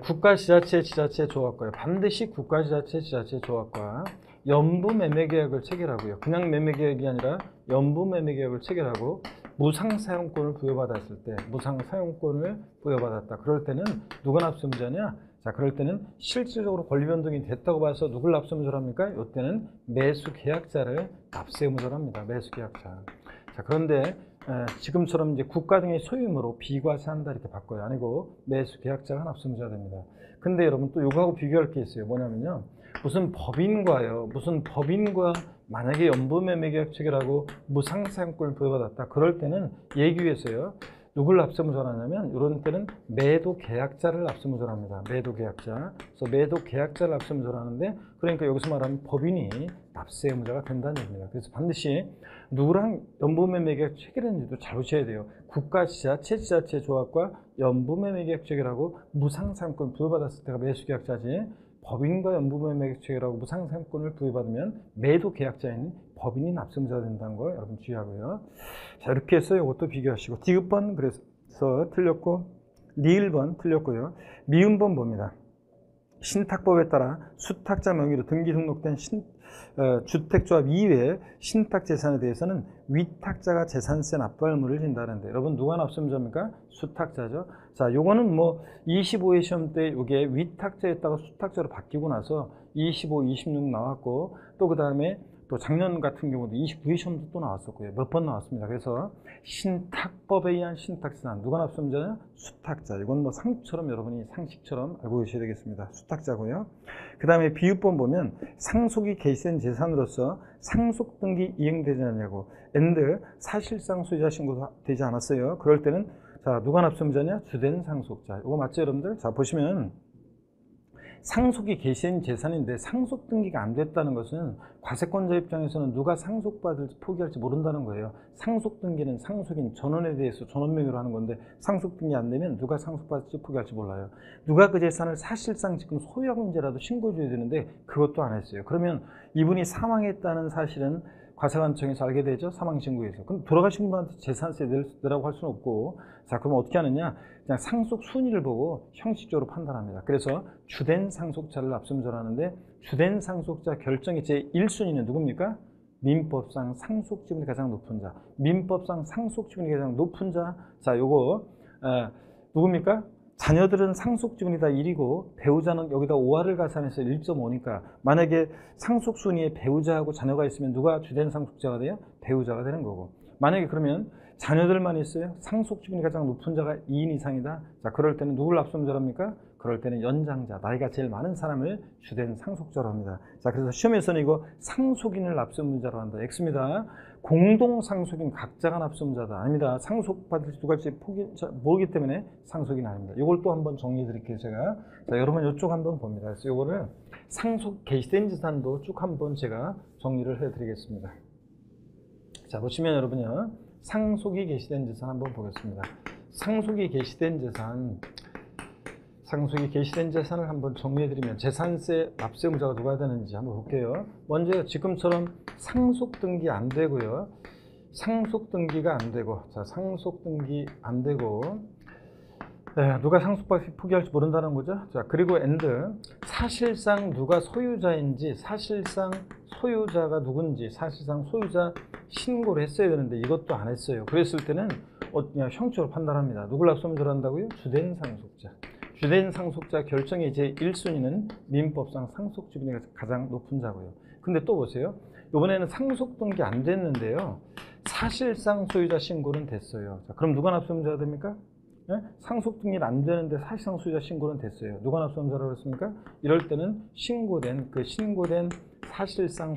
국가지자체, 지자체 조합과요. 반드시 국가지자체, 지자체 조합과 연부 매매계약을 체결하고요. 그냥 매매계약이 아니라 연부 매매계약을 체결하고 무상사용권을 부여받았을 때 무상사용권을 부여받았다. 그럴 때는 누가 납세무자냐? 자, 그럴 때는 실질적으로 권리변동이 됐다고 봐서 누굴 납세무자로 합니까? 이때는 매수계약자를 납세무자로 합니다. 매수계약자. 자, 그런데 지금처럼 이제 국가 등의 소유물로 비과세한다 이렇게 바꿔요. 아니고 매수계약자가 납세무자가 됩니다. 근데 여러분 또 이거하고 비교할 게 있어요. 뭐냐면요. 무슨 법인과 만약에 연부매매계약 체결하고 무상사용권을 부여받았다. 그럴 때는 예규에서요. 누굴 납세무자로 하냐면 이런 때는 매도계약자를 납세무자로 합니다. 매도계약자. 그래서 매도계약자를 납세무자로 하는데 그러니까 여기서 말하는 법인이 납세무자가 된다는 얘기입니다. 그래서 반드시 누구랑 연부매매계약 체결했는지도 잘 보셔야 돼요. 국가지자체, 지자체 조합과 연부매매계약 체결하고 무상사용권 부여받았을 때가 매수계약자지. 법인과 연부매매계약 체결하고 무상사용권을 부여받으면 매도계약자인 법인이 납세무자가 된다는 거 여러분 주의하고요. 자, 이렇게 해서 이것도 비교하시고 디귿번 그래서 틀렸고 리을번 틀렸고요. 미음번 봅니다. 신탁법에 따라 수탁자 명의로 등기 등록된 주택조합 이외의 신탁재산에 대해서는 위탁자가 재산세 납부할 의무를 진다는데 여러분 누가 납세무자입니까? 수탁자죠. 자, 요거는 뭐 25회 시험 때 이게 위탁자였다가 수탁자로 바뀌고 나서 25, 26 나왔고 또 그 다음에 또 작년 같은 경우도 29회 시험도 또 나왔었고요. 몇 번 나왔습니다. 그래서 신탁법에 의한 신탁재산 누가 납세무자냐? 수탁자. 이건 뭐 상식처럼 여러분이 상식처럼 알고 계셔야 되겠습니다. 수탁자고요. 그 다음에 비유법 보면 상속이 개시된 재산으로서 상속 등기 이행되지 않냐고 엔드 사실상 소유자 신고되지 않았어요. 그럴 때는 자 누가 납세무자냐? 주된 상속자. 이거 맞죠 여러분들? 자 보시면 상속이 개시된 재산인데 상속 등기가 안 됐다는 것은 과세권자 입장에서는 누가 상속받을지 포기할지 모른다는 거예요. 상속 등기는 상속인 전원에 대해서 전원 명의로 하는 건데 상속 등기 안 되면 누가 상속받을지 포기할지 몰라요. 누가 그 재산을 사실상 지금 소유하고 있는지라도 신고해줘야 되는데 그것도 안 했어요. 그러면 이분이 사망했다는 사실은 과세관청에서 알게 되죠. 사망신고에서. 그럼 돌아가신 분한테 재산세 내라고 할 수는 없고, 자, 그럼 어떻게 하느냐? 그냥 상속 순위를 보고 형식적으로 판단합니다. 그래서 주된 상속자를 납세의무자로 하는데, 주된 상속자 결정의 제1순위는 누굽니까? 민법상 상속지분이 가장 높은 자. 민법상 상속지분이 가장 높은 자. 자, 요거 누굽니까? 자녀들은 상속지분이 다 1이고 배우자는 여기다 5할을 가산해서 1.5니까 만약에 상속순위에 배우자하고 자녀가 있으면 누가 주된 상속자가 돼요? 배우자가 되는 거고, 만약에 그러면 자녀들만 있어요? 상속지분이 가장 높은 자가 2인 이상이다. 자, 그럴 때는 누굴 납세의무자로 합니까? 그럴 때는 연장자, 나이가 제일 많은 사람을 주된 상속자로 합니다. 자, 그래서 시험에서는 이거 상속인을 납세의무자로 한다. X입니다. 공동상속인 각자가 납세의무자다. 아닙니다. 상속받을지 누가 할지 모르기 때문에 상속인 아닙니다. 이걸 또 한번 정리해 드릴게요, 제가. 자, 여러분 이쪽 한번 봅니다. 그래서 이거를 상속 개시된 재산도 쭉 한번 제가 정리를 해 드리겠습니다. 자, 보시면 여러분요, 상속이 개시된 재산 한번 보겠습니다. 상속이 개시된 재산을 한번 정리해드리면 재산세 납세의무자가 누가 되는지 한번 볼게요. 먼저 지금처럼 상속등기 안 되고요. 상속등기가 안 되고, 자, 상속등기 안 되고, 네, 누가 상속받기 포기할지 모른다는 거죠. 자, 그리고 사실상 누가 소유자인지, 사실상 소유자가 누군지, 사실상 소유자 신고를 했어야 되는데 이것도 안 했어요. 그랬을 때는 그냥 형식적으로 판단합니다. 누굴 납세의무자로 한다고요? 주된 상속자. 주된 상속자 결정의 제1순위는 민법상 상속지분이 가장 높은 자고요. 근데 또 보세요. 이번에는 상속등기 안 됐는데요. 사실상 소유자 신고는 됐어요. 자, 그럼 누가 납세의무자가 됩니까? 네? 상속등기는 안 되는데 사실상 소유자 신고는 됐어요. 누가 납세의무자라고 했습니까? 이럴 때는 신고된 사실상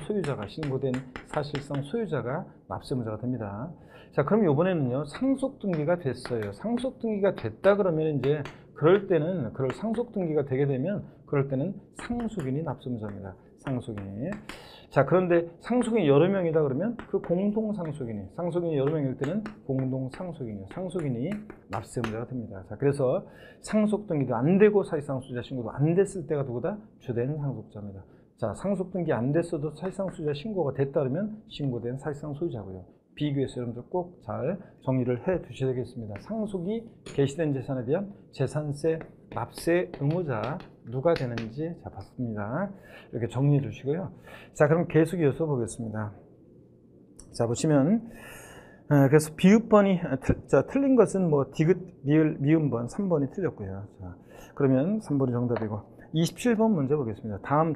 소유자가 납세의무자가 됩니다. 자, 그럼 이번에는요, 상속등기가 됐어요. 상속등기가 됐다 그러면 이제 그럴 상속등기가 되게 되면 그럴 때는 상속인이 납세의무자입니다. 상속인이. 자, 그런데 상속인이 여러 명이다 그러면 그 상속인이 여러 명일 때는 공동상속인이요. 상속인이 납세의무자가 됩니다. 자, 그래서 상속등기도 안 되고 사실상 소유자 신고도 안 됐을 때가 누구다? 주된 상속자입니다. 자, 상속등기 안 됐어도 사실상 소유자 신고가 됐다 그러면 신고된 사실상 소유자고요. 비교해서 여러분들 꼭 잘 정리를 해 두셔야 되겠습니다. 상속이 개시된 재산에 대한 재산세 납세 의무자 누가 되는지 자 봤습니다. 이렇게 정리해 주시고요. 자, 그럼 계속 이어서 보겠습니다. 자, 보시면 그래서 비읍번이 틀린 것은 뭐 디귿, 미을, 미음번 3번이 틀렸고요. 자, 그러면 3번이 정답이고 27번 문제 보겠습니다. 다음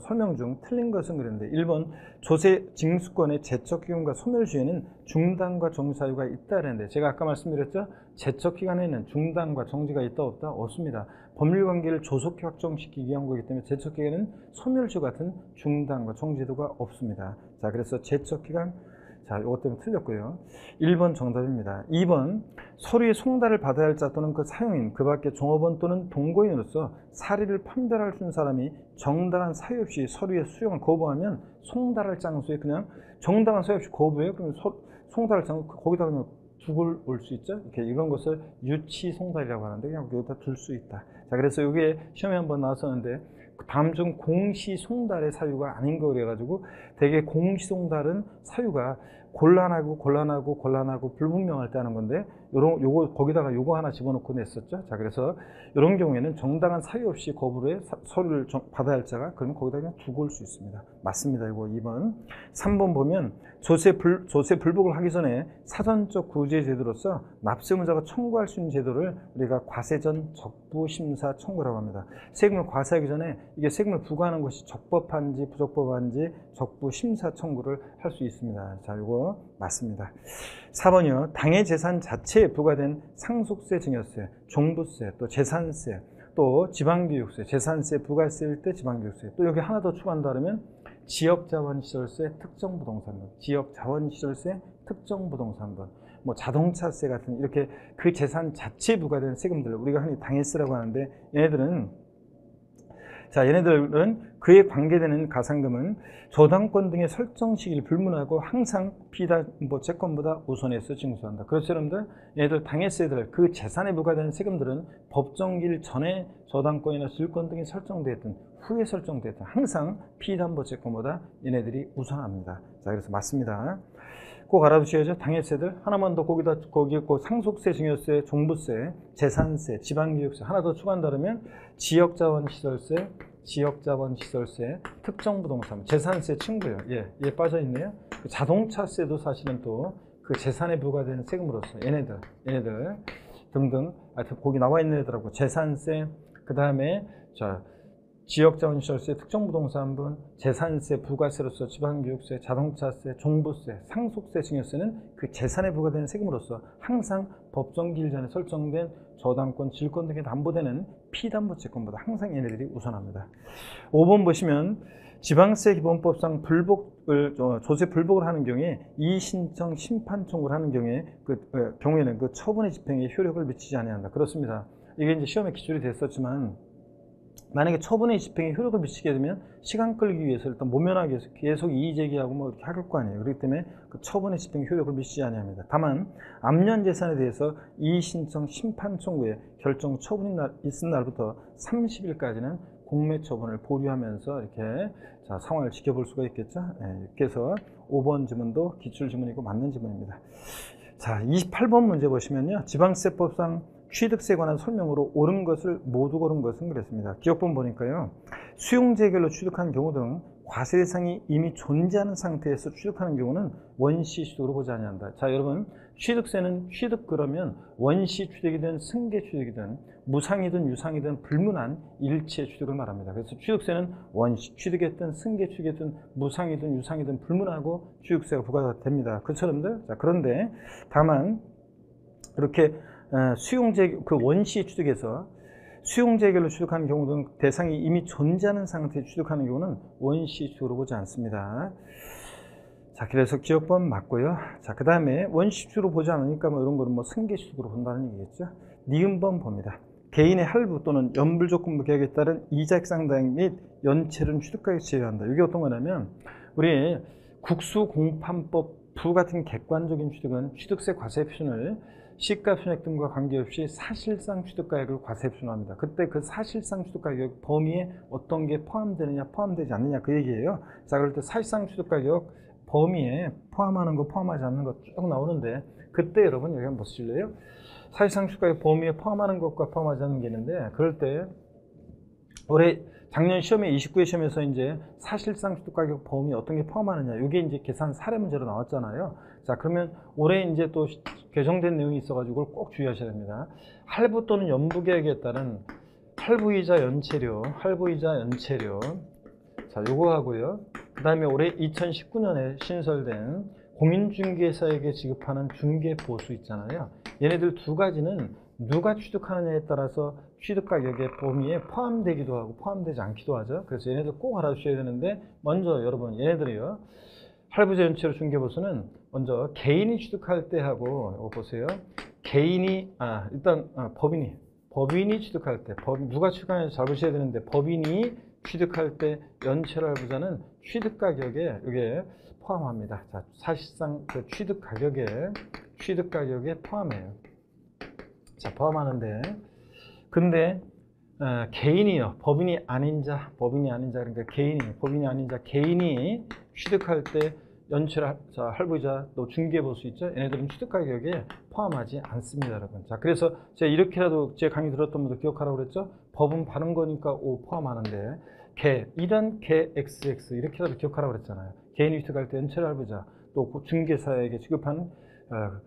설명 중 틀린 것은 그랬는데 1번 조세 징수권의 제척기간과 소멸시에는 중단과 정지 사유가 있다 그랬는데 제가 아까 말씀드렸죠? 제척기간에는 중단과 정지가 있다 없다? 없습니다. 법률관계를 조속히 확정시키기 위한 거기 때문에 제척기간에는 소멸시 같은 중단과 정지도가 없습니다. 자, 그래서 제척기간, 자, 이것 때문에 틀렸고요. 1번 정답입니다. 2번 서류의 송달을 받아야 할 자 또는 그 사용인, 그 밖에 종업원 또는 동거인으로서 사리를 판별할 수 있는 사람이 정당한 사유 없이 서류의 수용을 거부하면 송달할 장소에 그냥 정당한 사유 없이 거부해요. 그러면 송달할 장소 거기다 그냥 두고 올 수 있죠. 이렇게 이런 것을 유치 송달이라고 하는데 그냥 여기다 둘 수 있다. 자, 그래서 이게 시험에 한번 나왔었는데 다음 중 공시송달의 사유가 아닌 거 그래가지고 되게 공시송달은 사유가 곤란하고 불분명할 때 하는 건데 요거 거기다가 요거 하나 집어넣고 냈었죠. 자, 그래서 이런 경우에는 정당한 사유 없이 거부를 해 서류를 받아야 할 자가 그러면 거기다 그냥 두고 올 수 있습니다. 맞습니다. 이거 2번. 3번 보면 조세 불복을 하기 전에 사전적 구제 제도로서 납세의무자가 청구할 수 있는 제도를 우리가 과세전 적부심사 청구라고 합니다. 세금을 과세하기 전에 이게 세금을 부과하는 것이 적법한지 부적법한지 적부심사 청구를 할 수 있습니다. 자, 이거 맞습니다. 4번이요. 당의 재산 자체에 부과된 상속세, 증여세, 종부세, 또 재산세, 또 지방교육세, 재산세, 부가세일 때 지방교육세, 또 여기 하나 더 추가한다 그러면 지역자원시설세, 특정부동산분, 지역자원시설세, 특정부동산분, 뭐 자동차세 같은 이렇게 그 재산 자체에 부과된 세금들 우리가 흔히 당해세라고 하는데 얘네들은 자, 얘네들은 그에 관계되는 가산금은 저당권 등의 설정 시기를 불문하고 항상 피담보 채권보다 우선해서 징수한다. 그렇죠, 여러분들? 얘네들 당해세들, 그 재산에 부과되는 세금들은 법정기일 전에 저당권이나 질권 등이 설정되었든 후에 설정되었든 항상 피담보 채권보다 얘네들이 우선합니다. 자, 그래서 맞습니다. 꼭 알아두셔야죠. 당해세들 하나만 더 거기 있고 상속세, 증여세, 종부세, 재산세, 지방교육세 하나 더 추가한다면 지역자원시설세, 특정부동산, 재산세 친구예요. 얘 빠져있네요. 그 자동차세도 사실은 또 그 재산에 부과되는 세금으로서 얘네들 등등 거기 나와 있는 애들하고 재산세, 그 다음에 지역자원시설세, 특정부동산분, 재산세, 부가세로서 지방교육세, 자동차세, 종부세, 상속세, 증여세는 그 재산에 부과되는 세금으로서 항상 법정기일 전에 설정된 저당권, 질권 등에 담보되는 피담보채권보다 항상 얘네들이 우선합니다. 5번 보시면 지방세 기본법상 조세 불복을 하는 경우에 이의신청 심판 청구를 하는 경우에는 그 처분의 집행에 효력을 미치지 아니한다. 그렇습니다. 이게 이제 시험에 기출이 됐었지만 만약에 처분의 집행에 효력을 미치게 되면 시간 끌기 위해서 일단 모면하기 위해서 계속 이의 제기하고 뭐 이렇게 할 거 아니에요. 그렇기 때문에 그 처분의 집행에 효력을 미치지 아니합니다. 다만 압류한 재산에 대해서 이의 신청 심판 청구에 결정 처분이 있은 날부터 30일까지는 공매 처분을 보류하면서 이렇게 상황을 지켜볼 수가 있겠죠. 이렇게 해서 5번 지문도 기출 지문이고 맞는 지문입니다. 자, 28번 문제 보시면요. 지방세법상 취득세에 관한 설명으로 옳은 것을 모두 고른 것은 그랬습니다. 기억본 보니까요. 수용재결로 취득한 경우 등 과세 대상이 이미 존재하는 상태에서 취득하는 경우는 원시 취득으로 보지 아니한다. 자, 여러분, 취득세는 취득 그러면 원시 취득이든 승계 취득이든 무상이든 유상이든 불문한 일체 취득을 말합니다. 그래서 취득세는 원시 취득이든 승계 취득이든 무상이든 유상이든 불문하고 취득세가 부과됩니다. 그렇죠, 여러분들? 자, 그런데 다만 그렇게 그 원시 취득에서 수용재결로 취득하는 경우 등 대상이 이미 존재하는 상태에 취득하는 경우는 원시 취득으로 보지 않습니다. 자, 그래서 기억번 맞고요. 자, 그 다음에 원시 취득으로 보지 않으니까 뭐 이런 거는 뭐 승계 취득으로 본다는 얘기겠죠. 니은번 봅니다. 개인의 할부 또는 연불조건부 계약에 따른 이자액 상당 및 연체료는 취득가액에 제외한다. 이게 어떤 거냐면 우리 국수공판법 부 같은 객관적인 취득은 취득세 과세 표준을 시가편액 등과 관계없이 사실상 취득가액을 과세 표준합니다. 그때 그 사실상 취득가격 범위에 어떤 게 포함되느냐 포함되지 않느냐 그 얘기예요. 자, 그럴 때 사실상 취득가격 범위에 포함하는 거 포함하지 않는 거 쭉 나오는데 그때 여러분 여기 한번 보실래요? 사실상 취득가격 범위에 포함하는 것과 포함하지 않는 게 있는데 그럴 때 올해 작년 시험에 29회 시험에서 이제 사실상 취득가격 범위 어떤 게 포함하느냐 이게 이제 계산 사례 문제로 나왔잖아요. 자, 그러면 올해 이제 또 개정된 내용이 있어가지고 꼭 주의하셔야 됩니다. 할부 또는 연부계약에 따른 할부이자 연체료, 자, 요거 하고요. 그 다음에 올해 2019년에 신설된 공인중개사에게 지급하는 중개보수 있잖아요. 얘네들 두 가지는 누가 취득하느냐에 따라서 취득가격의 범위에 포함되기도 하고 포함되지 않기도 하죠. 그래서 얘네들 꼭 알아주셔야 되는데 먼저 여러분 얘네들이요. 할부자 연체료 중개보수는 먼저 개인이 취득할 때 하고 이거 보세요. 개인이 법인이 취득할 때 누가 취득하는지 잘 보셔야 되는데 법인이 취득할 때 연체료 할부자는 취득가격에 이게 포함합니다. 자, 사실상 그 취득가격에 포함해요. 자, 포함하는데 근데 개인이요. 법인이 아닌 자 그러니까 법인이 아닌 자 개인이 취득할 때 연체료 할부자 또 중개보수 있죠. 얘네들은 취득가격에 포함하지 않습니다, 여러분. 자, 그래서 제가 이렇게라도 제 강의 들었던 분들 기억하라고 그랬죠. 법은 바른 거니까 O 포함하는데 이런 개 XX 이렇게라도 기억하라고 그랬잖아요. 개인이 취득할 때 연체료 할부자 또 중개사에게 지급하는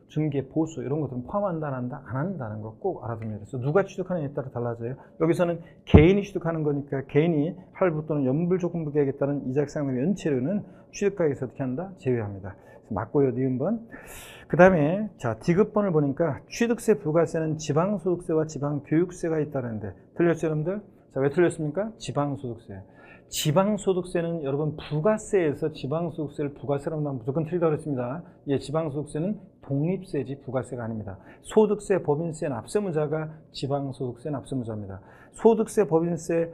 중개보수 이런 것들은 포함한다 안 한다는 거 꼭 알아두면 돼요. 그래서 누가 취득하느냐에 따라 달라져요. 여기서는 개인이 취득하는 거니까 개인이 할부 또는 연불조건부 계약에 따른 이자액 상당 연체료는 취득가격에서 어떻게 한다? 제외합니다. 맞고요. 니은번. 그 다음에 자, 디귿번을 보니까 취득세 부가세는 지방소득세와 지방교육세가 있다는데 틀렸죠, 여러분들? 자, 왜 틀렸습니까? 지방소득세. 지방소득세는 여러분 부가세에서 지방소득세를 부가세라고 하면 무조건 틀리다고 했습니다. 예, 지방소득세는 독립세지 부가세가 아닙니다. 소득세, 법인세, 납세무자가 지방소득세, 납세무자입니다. 소득세, 법인세,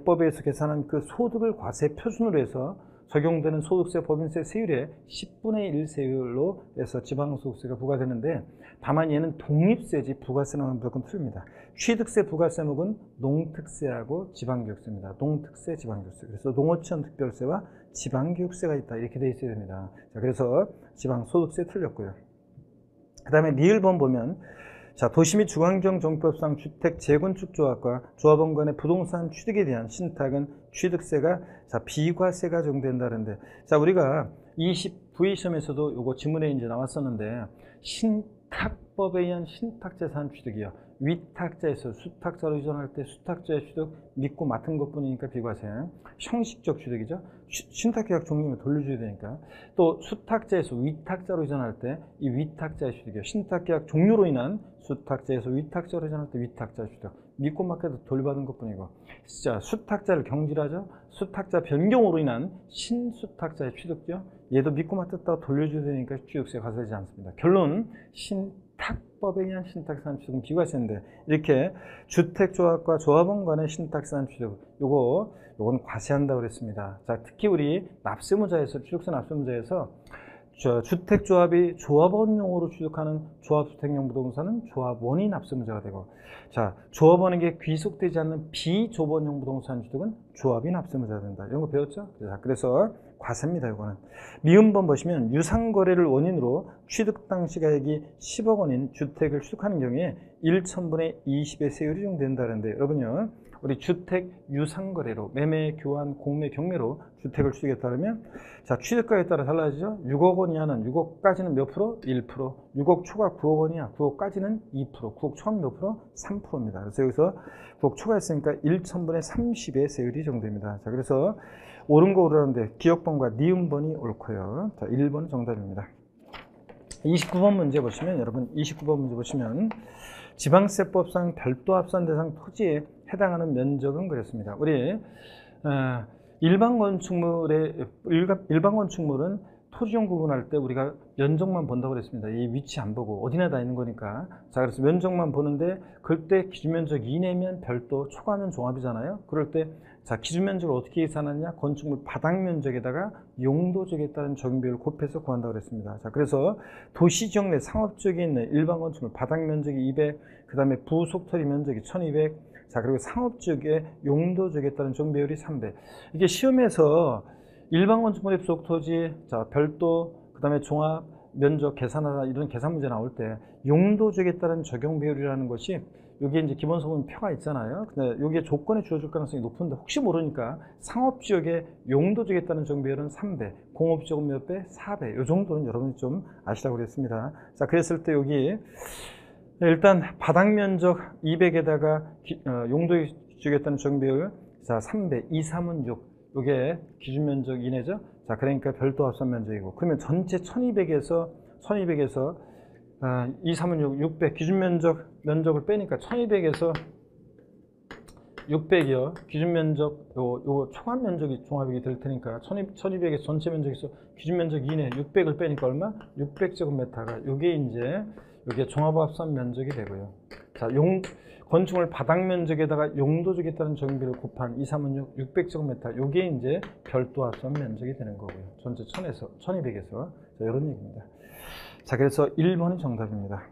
법에서 계산한 그 소득을 과세 표준으로 해서 적용되는 소득세, 법인세 세율의 10분의 1 세율로 해서 지방소득세가 부과되는데, 다만 얘는 독립세지 부가세는 무조건 틀립니다. 취득세, 부가세목은 농특세하고 지방교육세입니다. 농특세, 지방교육세. 그래서 농어촌 특별세와 지방교육세가 있다, 이렇게 돼 있어야 됩니다. 자, 그래서 지방소득세 틀렸고요. 그 다음에 리을번 보면, 자, 도시 및 주거환경정비법상 주택 재건축 조합과 조합원 간의 부동산 취득에 대한 신탁은 취득세가, 자, 비과세가 적용된다는데, 자, 우리가 29회 시험에서도 요거 지문에 이제 나왔었는데, 신탁법에 의한 신탁재산 취득이요, 위탁자에서 수탁자로 이전할 때 수탁자의 취득 믿고 맡은 것뿐이니까 비과세. 형식적 취득이죠. 신탁계약 종료면 돌려줘야 되니까. 또 수탁자에서 위탁자로 이전할 때 이 위탁자의 취득이요, 신탁계약 종료로 인한 수탁자에서 위탁자로 이전할 때 위탁자의 취득 믿고 맡겨도 돌려받은 것뿐이고, 진짜 수탁자를 경질하죠. 수탁자 변경으로 인한 신수탁자의 취득죠. 얘도 믿고 맡겼다가 돌려줘야 되니까 취득세 과세되지 않습니다. 결론, 신탁법에 의한 신탁재산 취득은 비과세인데, 이렇게 주택조합과 조합원 간의 신탁재산 취득, 요건 과세한다고 그랬습니다. 자, 특히 우리 납세무자에서, 취득세 납세무자에서 주택조합이 조합원용으로 취득하는 조합주택용 부동산은 조합원이 납세무자가 되고, 자, 조합원에게 귀속되지 않는 비조합원용 부동산 취득은 조합이 납세무자가 된다. 이런 거 배웠죠? 자, 그래서 과세입니다. 이거는. 미음번 보시면 유상거래를 원인으로 취득 당시 가액이 10억 원인 주택을 취득하는 경우에 1,000분의 20의 세율이 적용된다는데, 여러분요, 우리 주택 유상거래로 매매, 교환, 공매, 경매로 주택을 취득했다면, 자, 취득가에 따라 달라지죠. 6억 원 이하는 6억까지는 몇 프로? 1%. 6억 초과 9억 원이야. 9억까지는 2%. 9억 초과는 몇 프로? 3%입니다. 그래서 여기서 9억 초과했으니까 1,000분의 30의 세율이 적용됩니다. 자, 그래서 옳은 거 오르는데 기억번과 니은번이 옳고요. 자, 1번 정답입니다. 29번 문제 보시면, 여러분 29번 문제 보시면 지방세법상 별도 합산 대상 토지에 해당하는 면적은 그랬습니다. 우리 일반 건축물은 토지용 구분할 때 우리가 면적만 본다고 그랬습니다. 이 위치 안 보고 어디나 다 있는 거니까. 자, 그래서 면적만 보는데, 그때 기준면적 이내면 별도, 초과면 종합이잖아요. 그럴 때, 자, 기준면적을 어떻게 계산하느냐? 건축물 바닥면적에다가 용도적에 따른 적용비율을 곱해서 구한다고 그랬습니다. 자, 그래서 도시지역 내 상업지역에 있는 일반 건축물 바닥면적이 200, 그 다음에 부속토리 면적이 1200, 자, 그리고 상업지역의 용도적에 따른 적용비율이 300. 이게 시험에서 일반 건축물의 부속토지, 자, 별도, 그 다음에 종합, 면적 계산하라, 이런 계산 문제 나올 때 용도적에 따른 적용 비율이라는 것이, 여기에 이제 기본소득 표가 있잖아요. 근데 여기에 조건에 주어질 가능성이 높은데, 혹시 모르니까 상업지역의 용도적에 따른 적용 비율은 3배, 공업지역은 몇 배? 4배. 이 정도는 여러분이 좀 아시라고 그랬습니다. 자, 그랬을 때 여기 일단 바닥면적 200에다가 용도지역에 따른 적용 비율, 자, 3배, 2, 3은 6. 이게 기준면적 이내죠. 자, 그러니까 별도 합산 면적이고, 그러면 전체 1200에서 2, 3은 6, 600 면적을 빼니까 1200에서 600이요. 기준면적, 요 초과 면적이 종합이 될 테니까 1200에서 전체 면적에서 기준면적 이내 600을 빼니까 얼마? 600제곱미터가, 요게 이제 요게 종합합산 면적이 되고요. 자, 건축물 바닥 면적에다가 용도적에 따른 적용비를 곱한 2, 3은 6, 600제곱미터, 요게 이제 별도 합산 면적이 되는 거고요. 전체 1000에서 1200에서. 자, 이런 얘기입니다. 자, 그래서 1번이 정답입니다.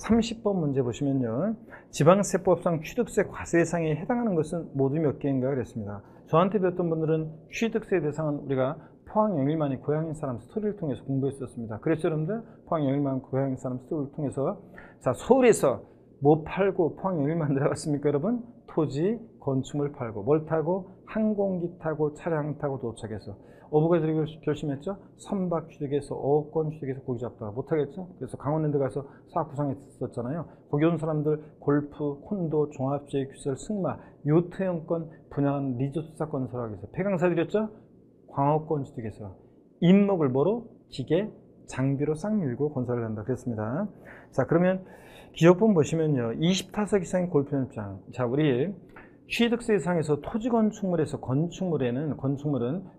30번 문제 보시면요, 지방세법상 취득세 과세 대상에 해당하는 것은 모두 몇 개인가 그랬습니다. 저한테 배웠던 분들은 취득세 대상은 우리가 포항 영일만이 고향인 사람 스토리를 통해서 공부했었습니다. 그래서 여러분들 포항 영일만 고향인 사람 스토리를 통해서, 자, 서울에서 뭐 팔고 포항 영일만 들어갔습니까, 여러분? 토지, 건축물 팔고, 뭘 타고? 항공기 타고, 차량 타고 도착해서. 어부가 들기로 결심했죠? 선박 취득해서, 어업권 취득해서 고기 잡다가 못하겠죠? 그래서 강원랜드 가서 사업 구상했었잖아요. 거기 온 사람들 골프, 콘도, 종합제기시설, 승마, 요트형권 분양한 리조트사 건설하기 위해서 폐강사들이었죠? 광업권 취득해서 인목을 뭐로? 기계, 장비로 싹 밀고 건설을 한다 그랬습니다. 자, 그러면 기억본 보시면요, 20타석 이상의 골프연장. 자, 우리 취득세 대상에서 토지 건축물에서 건축물은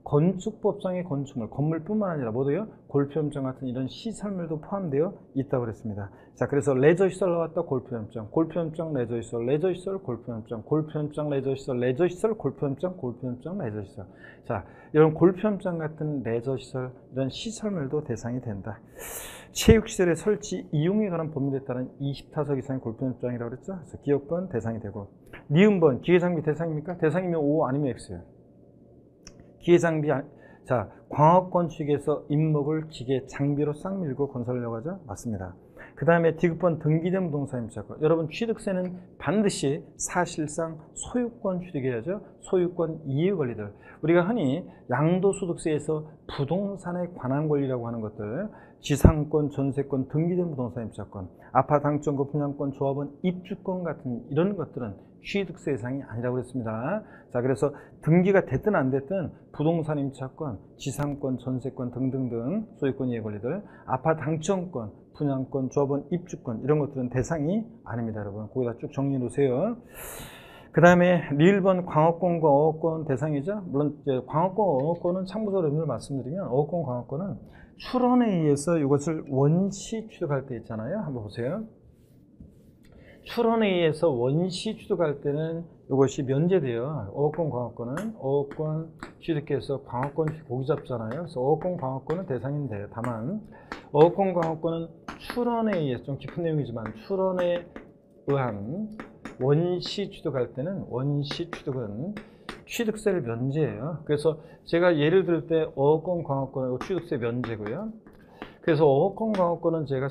건축법상의 건축물, 건물뿐만 아니라 뭐도요? 골프연장 같은 이런 시설물도 포함되어 있다고 그랬습니다. 자, 그래서 레저시설 나왔다. 골프연장, 골프연장, 레저시설, 레저시설, 골프연장, 골프연장, 레저시설, 레저시설, 골프연장, 골프연장, 레저시설. 자, 이런 골프연장 같은 레저시설, 이런 시설물도 대상이 된다. 체육시설의 설치, 이용에 관한 법률에 따른 20타석 이상의 골프연장이라고 그랬죠. 그래서 기업번 대상이 되고, 니은번 기계장비 대상입니까? 대상이면 O 아니면 X예요. 기계장비, 자, 광업건축에서 임목을 기계 장비로 싹 밀고 건설하려고 하죠. 맞습니다. 그 다음에 디귿번 등기된 부동산 임차권. 여러분, 취득세는 반드시 사실상 소유권 취득해야죠. 소유권 이해 권리들. 우리가 흔히 양도소득세에서 부동산에 관한 권리라고 하는 것들, 지상권, 전세권, 등기된 부동산 임차권, 아파트 당첨권, 분양권, 조합원 입주권 같은 이런 것들은 취득세 대상이 아니라고 그랬습니다. 자, 그래서 등기가 됐든 안 됐든 부동산 임차권, 지상권, 전세권 등등등 소유권 이해 권리들, 아파트 당첨권, 분양권, 조합원 입주권 이런 것들은 대상이 아닙니다. 여러분, 거기다 쭉 정리해 놓으세요. 그 다음에 리을번 광업권과 어업권 대상이죠. 물론 이제 광업권, 어업권은 참고적으로 의미를 말씀드리면, 어업권, 광업권은 출원에 의해서 이것을 원시 취득할 때 있잖아요. 한번 보세요. 출원에 의해서 원시 취득할 때는 이것이 면제돼요. 어업권, 광업권은 어업권 취득해서 광업권 고기 잡잖아요. 그래서 어업권, 광업권은 대상인데, 다만 어업권, 광업권은 출원에 의해서, 좀 깊은 내용이지만 출원에 의한 원시 취득할 때는, 원시 취득은 취득세를 면제해요. 그래서 제가 예를 들 때 어업권, 광업권 취득세 면제고요. 그래서 어업권, 광업권은 제가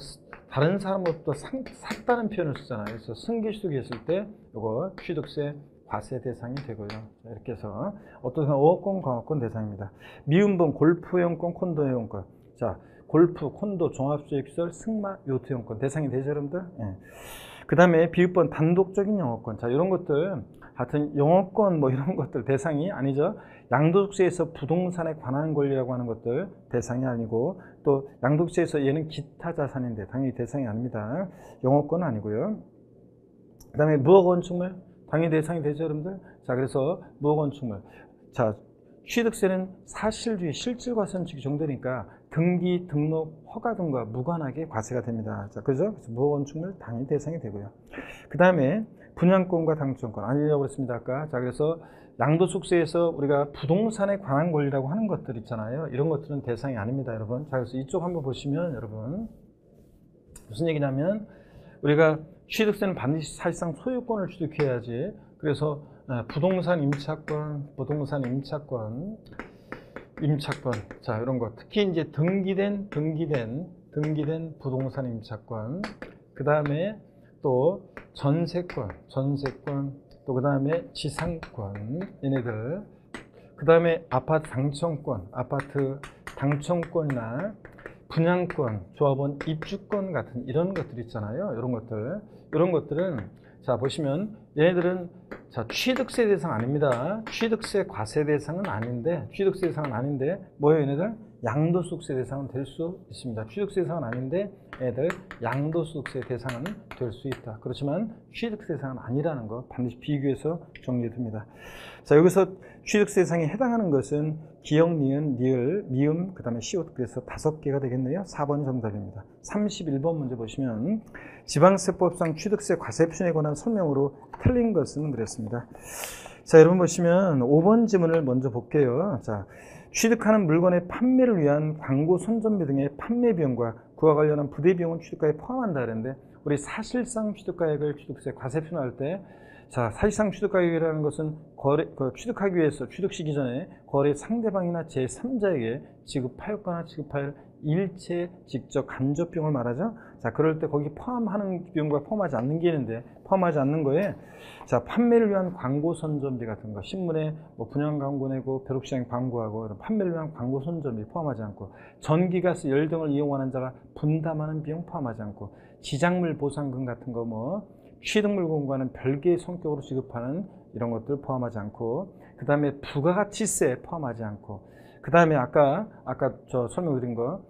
다른 사람으로부터 샀다는 표현을 쓰잖아요. 그래서 승계취득했을 때 이거 취득세 과세 대상이 되고요. 이렇게 해서 어떤 어업권, 광업권 대상입니다. 미음번 골프이용권, 콘도이용권. 자, 골프, 콘도, 종합주택시설, 승마, 요트이용권 대상이 되죠, 여러분들? 예. 그 다음에 비읍번 단독적인 영업권. 자, 이런 것들, 하여튼 영업권 뭐 이런 것들 대상이 아니죠. 양도소득세에서 부동산에 관한 권리라고 하는 것들 대상이 아니고, 또 양도소득세에서 얘는 기타 자산인데 당연히 대상이 아닙니다. 영업권은 아니고요. 그 다음에 무허건축물 당연히 대상이 되죠, 여러분들. 자, 그래서 무허건축물. 자, 취득세는 사실주의, 실질과세원칙이 적용되니까 등기, 등록, 허가 등과 무관하게 과세가 됩니다. 자, 그죠? 그래서 무허건축물 당연히 대상이 되고요. 그 다음에 분양권과 당첨권 아니라고 그랬습니다, 아까. 자, 그래서 양도소득세에서 우리가 부동산에 관한 권리라고 하는 것들 있잖아요. 이런 것들은 대상이 아닙니다, 여러분. 자, 그래서 이쪽 한번 보시면, 여러분, 무슨 얘기냐면, 우리가 취득세는 반드시 사실상 소유권을 취득해야지. 그래서 부동산 임차권, 임차권. 자, 이런 거. 특히 이제 등기된 부동산 임차권. 그 다음에 또 전세권, 또 그 다음에 지상권, 얘네들. 그 다음에 아파트 당첨권이나 분양권, 조합원 입주권 같은 이런 것들 있잖아요. 이런 것들은 자, 보시면 얘네들은 자, 취득세 대상 아닙니다. 취득세 과세 대상은 아닌데, 뭐예요, 얘네들? 양도소득세 대상은 될 수 있습니다. 취득세 대상은 아닌데 애들 양도소득세 대상은 될 수 있다. 그렇지만 취득세 대상은 아니라는 거 반드시 비교해서 정리해 둡니다. 자, 여기서 취득세 대상에 해당하는 것은 기역, 니은, 리을, 미음, 그 다음에 시옷. 그래서 5개가 되겠네요. 4번이 정답입니다. 31번 문제 보시면 지방세법상 취득세 과세 표준에 관한 설명으로 틀린 것은 그랬습니다. 자, 여러분 보시면 5번 지문을 먼저 볼게요. 자, 취득하는 물건의 판매를 위한 광고 선전비 등의 판매 비용과 그와 관련한 부대 비용은 취득가에 포함한다 그랬는데, 우리 사실상 취득가액을 취득세 과세 표현할 때, 자, 사실상 취득가액이라는 것은 취득하기 위해서 취득 시기 전에 거래 상대방이나 제3자에게 지급하였거나 지급할 일체 직접 간접 비용을 말하죠. 자, 그럴 때 거기 포함하는 비용과 포함하지 않는 게 있는데, 포함하지 않는 거에 자, 판매를 위한 광고 선전비 같은 거, 신문에 뭐 분양 광고 내고 벼룩시장 광고하고 이런 판매를 위한 광고 선전비 포함하지 않고, 전기가스, 열 등을 이용하는 자가 분담하는 비용 포함하지 않고, 지작물 보상금 같은 거, 뭐 취득물건과는 별개의 성격으로 지급하는 이런 것들 포함하지 않고, 그 다음에 부가가치세 포함하지 않고, 그 다음에 아까 저 설명드린 거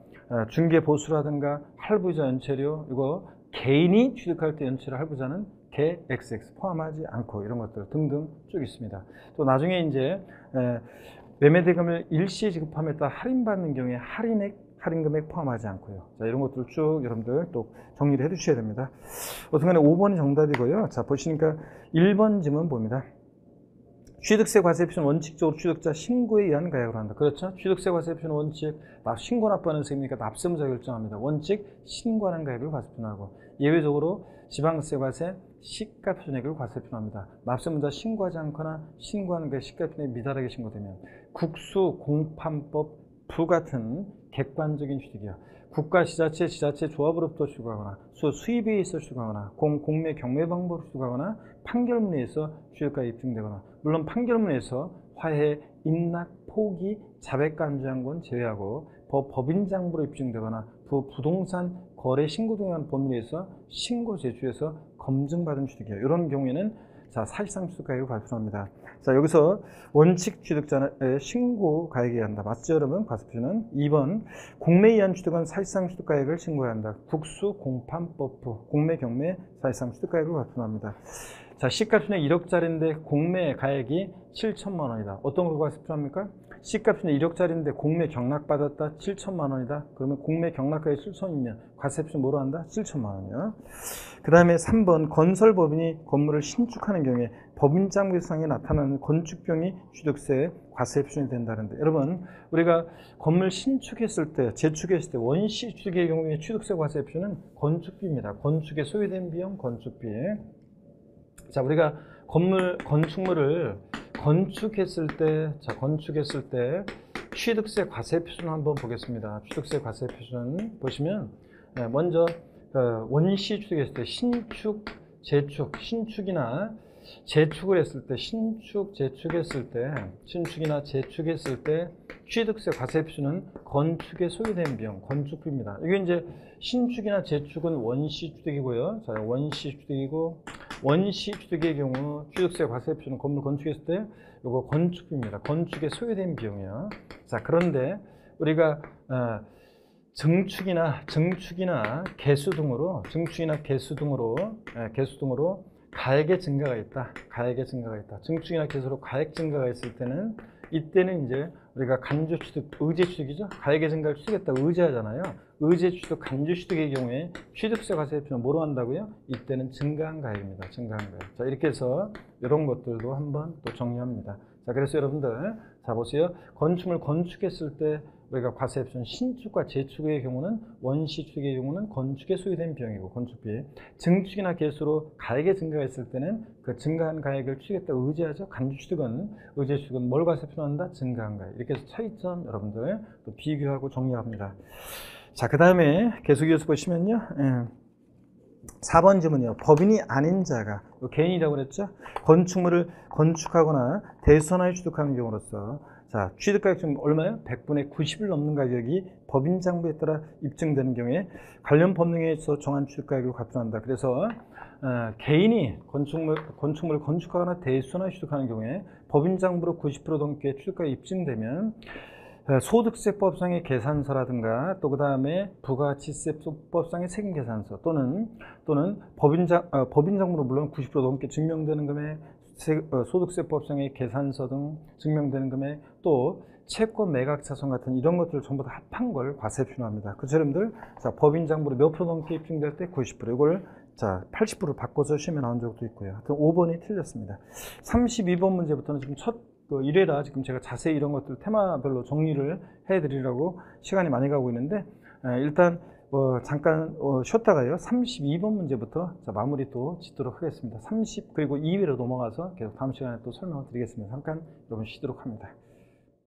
중개 보수라든가 할부자 연체료, 이거 개인이 취득할 때 연체료 할부자는 개 XX 포함하지 않고, 이런 것들 등등 쭉 있습니다. 또 나중에 이제 매매대금을 일시에 지급함에 따라 할인받는 경우에 할인액 할인 금액 포함하지 않고요. 자, 이런 것들 쭉 여러분들 또 정리를 해 두셔야 됩니다. 어쨌든 5번이 정답이고요. 자, 보시니까 1번 질문 봅니다. 취득세 과세 표시는 원칙적으로 취득자 신고에 의한 가액으로 한다. 그렇죠? 취득세 과세 표시는 원칙, 신고 납부하는 세금이니까 납세무자 결정합니다. 원칙, 신고하는 가액을 과세 표시하고, 예외적으로 지방세 과세, 시가 표준액을 과세 표시합니다. 납세무자 신고하지 않거나 신고하는 게 시가 표준액이 미달하게 신고되면 국수, 공판법, 부같은 객관적인 취득이요. 국가, 지자체, 지자체 조합으로부터 취득하거나 수입에 있어 취득하거나 공매, 경매 방법으로 취득하거나 판결문에서 취득가에 입증되거나, 물론 판결문에서 화해, 인락, 포기, 자백간주한 건 제외하고 법인장부로 입증되거나 부동산 거래 신고 등한 법률에서 신고 제출해서 검증받은 취득이에요. 이런 경우에는 자, 사실상 취득가액을 발표합니다. 자, 여기서 원칙 취득자의 신고 가액에 한다. 맞죠, 여러분? 과세표시는 2번 공매에 의한 취득은 사실상 취득가액을 신고해야 한다. 국수, 공판법부, 공매, 경매 사실상 취득가액을 발표합니다. 자, 시가표준액 1억짜리인데 공매 가액이 7천만 원이다. 어떤 걸 과세표합니까? 시가표준액 1억짜리인데 공매 경락받았다. 7천만 원이다. 그러면 공매 경락가액 7천이면 과세표준 뭐로 한다? 7천만 원이요. 그 다음에 3번 건설법인이 건물을 신축하는 경우에 법인장부상에 나타나는 건축비용이 취득세 과세 표준이 된다는데, 여러분 우리가 건물 신축했을 때, 재축했을 때 원시 취득의 경우에 취득세 과세 표준은 건축비입니다. 건축에 소요된 비용, 건축비. 자, 우리가 건축물을 건축했을 때 취득세 과세 표준 한번 보겠습니다. 취득세 과세 표준 보시면 먼저 원시 취득했을 때 신축, 재축, 신축이나 재축을 했을 때, 신축이나 재축했을 때 취득세 과세 표준은 건축에 소요된 비용, 건축비입니다. 이게 이제 신축이나 재축은 원시 취득이고요. 자, 원시 취득이고, 원시 취득의 경우 취득세 과세 표준은 건물 건축했을 때 이거 건축비입니다. 건축에 소요된 비용이요. 자, 그런데 우리가 증축이나 개수 등으로 가액의 증가가 있다. 증축이나 개수로 가액 증가가 있을 때는, 이때는 이제 우리가 간주 취득, 의제 취득이죠. 가액의 증가를 취득했다고 의제하잖아요. 의제 취득, 간주 취득의 경우에 취득세 과세 표준은 뭐로 한다고요? 이때는 증가한 가액입니다. 증가한 가액. 자, 이렇게 해서 이런 것들도 한번 또 정리합니다. 자, 그래서 여러분들 자 보세요. 건축물 건축했을 때 우리가 과세 표준 신축과 재축의 경우는, 원시 취득의 경우는 건축에 소요된 비용이고 건축비, 증축이나 개수로 가액의 증가가 있을 때는 그 증가한 가액을 취득했다고 의제하죠. 간주 취득은, 의제 취득은 뭘 과세 표준한다? 증가한 가액. 이렇게 해서 차이점 여러분들 또 비교하고 정리합니다. 자, 그 다음에 계속 이어서 보시면요. 4번 질문이요. 법인이 아닌 자가, 개인이라고 그랬죠? 건축물을 건축하거나 대선하여 취득하는 경우로서, 자, 취득가액 중 얼마요? 100분의 90을 넘는 가격이 법인장부에 따라 입증되는 경우에 관련 법령에서 정한 취득가액을 과표한다. 그래서 개인이 건축물을 건축하거나 대선하여 취득하는 경우에 법인장부로 90% 넘게 취득가액이 입증되면 소득세법상의 계산서라든가, 또 그 다음에 부가치세법상의 세금계산서, 또는 법인장부로 물론 90% 넘게 증명되는 금액, 소득세법상의 계산서 등 증명되는 금액, 또 채권 매각자손 같은 이런 것들을 전부 다 합한 걸 과세 표준합니다. 그렇죠, 여러분들? 자, 법인장부로 몇 프로 넘게 입증될 때 90%, 이걸 자 80%로 바꿔서 시험에 나온 적도 있고요. 하여튼 5번이 틀렸습니다. 32번 문제부터는 지금 첫 1회라 지금 제가 자세히 이런 것들 테마별로 정리를 해드리려고 시간이 많이 가고 있는데, 일단 잠깐 쉬었다가요 32번 문제부터 자, 마무리 또 짓도록 하겠습니다. 그리고 2회로 넘어가서 계속 다음 시간에 또 설명을 드리겠습니다. 잠깐 여러분 쉬도록 합니다.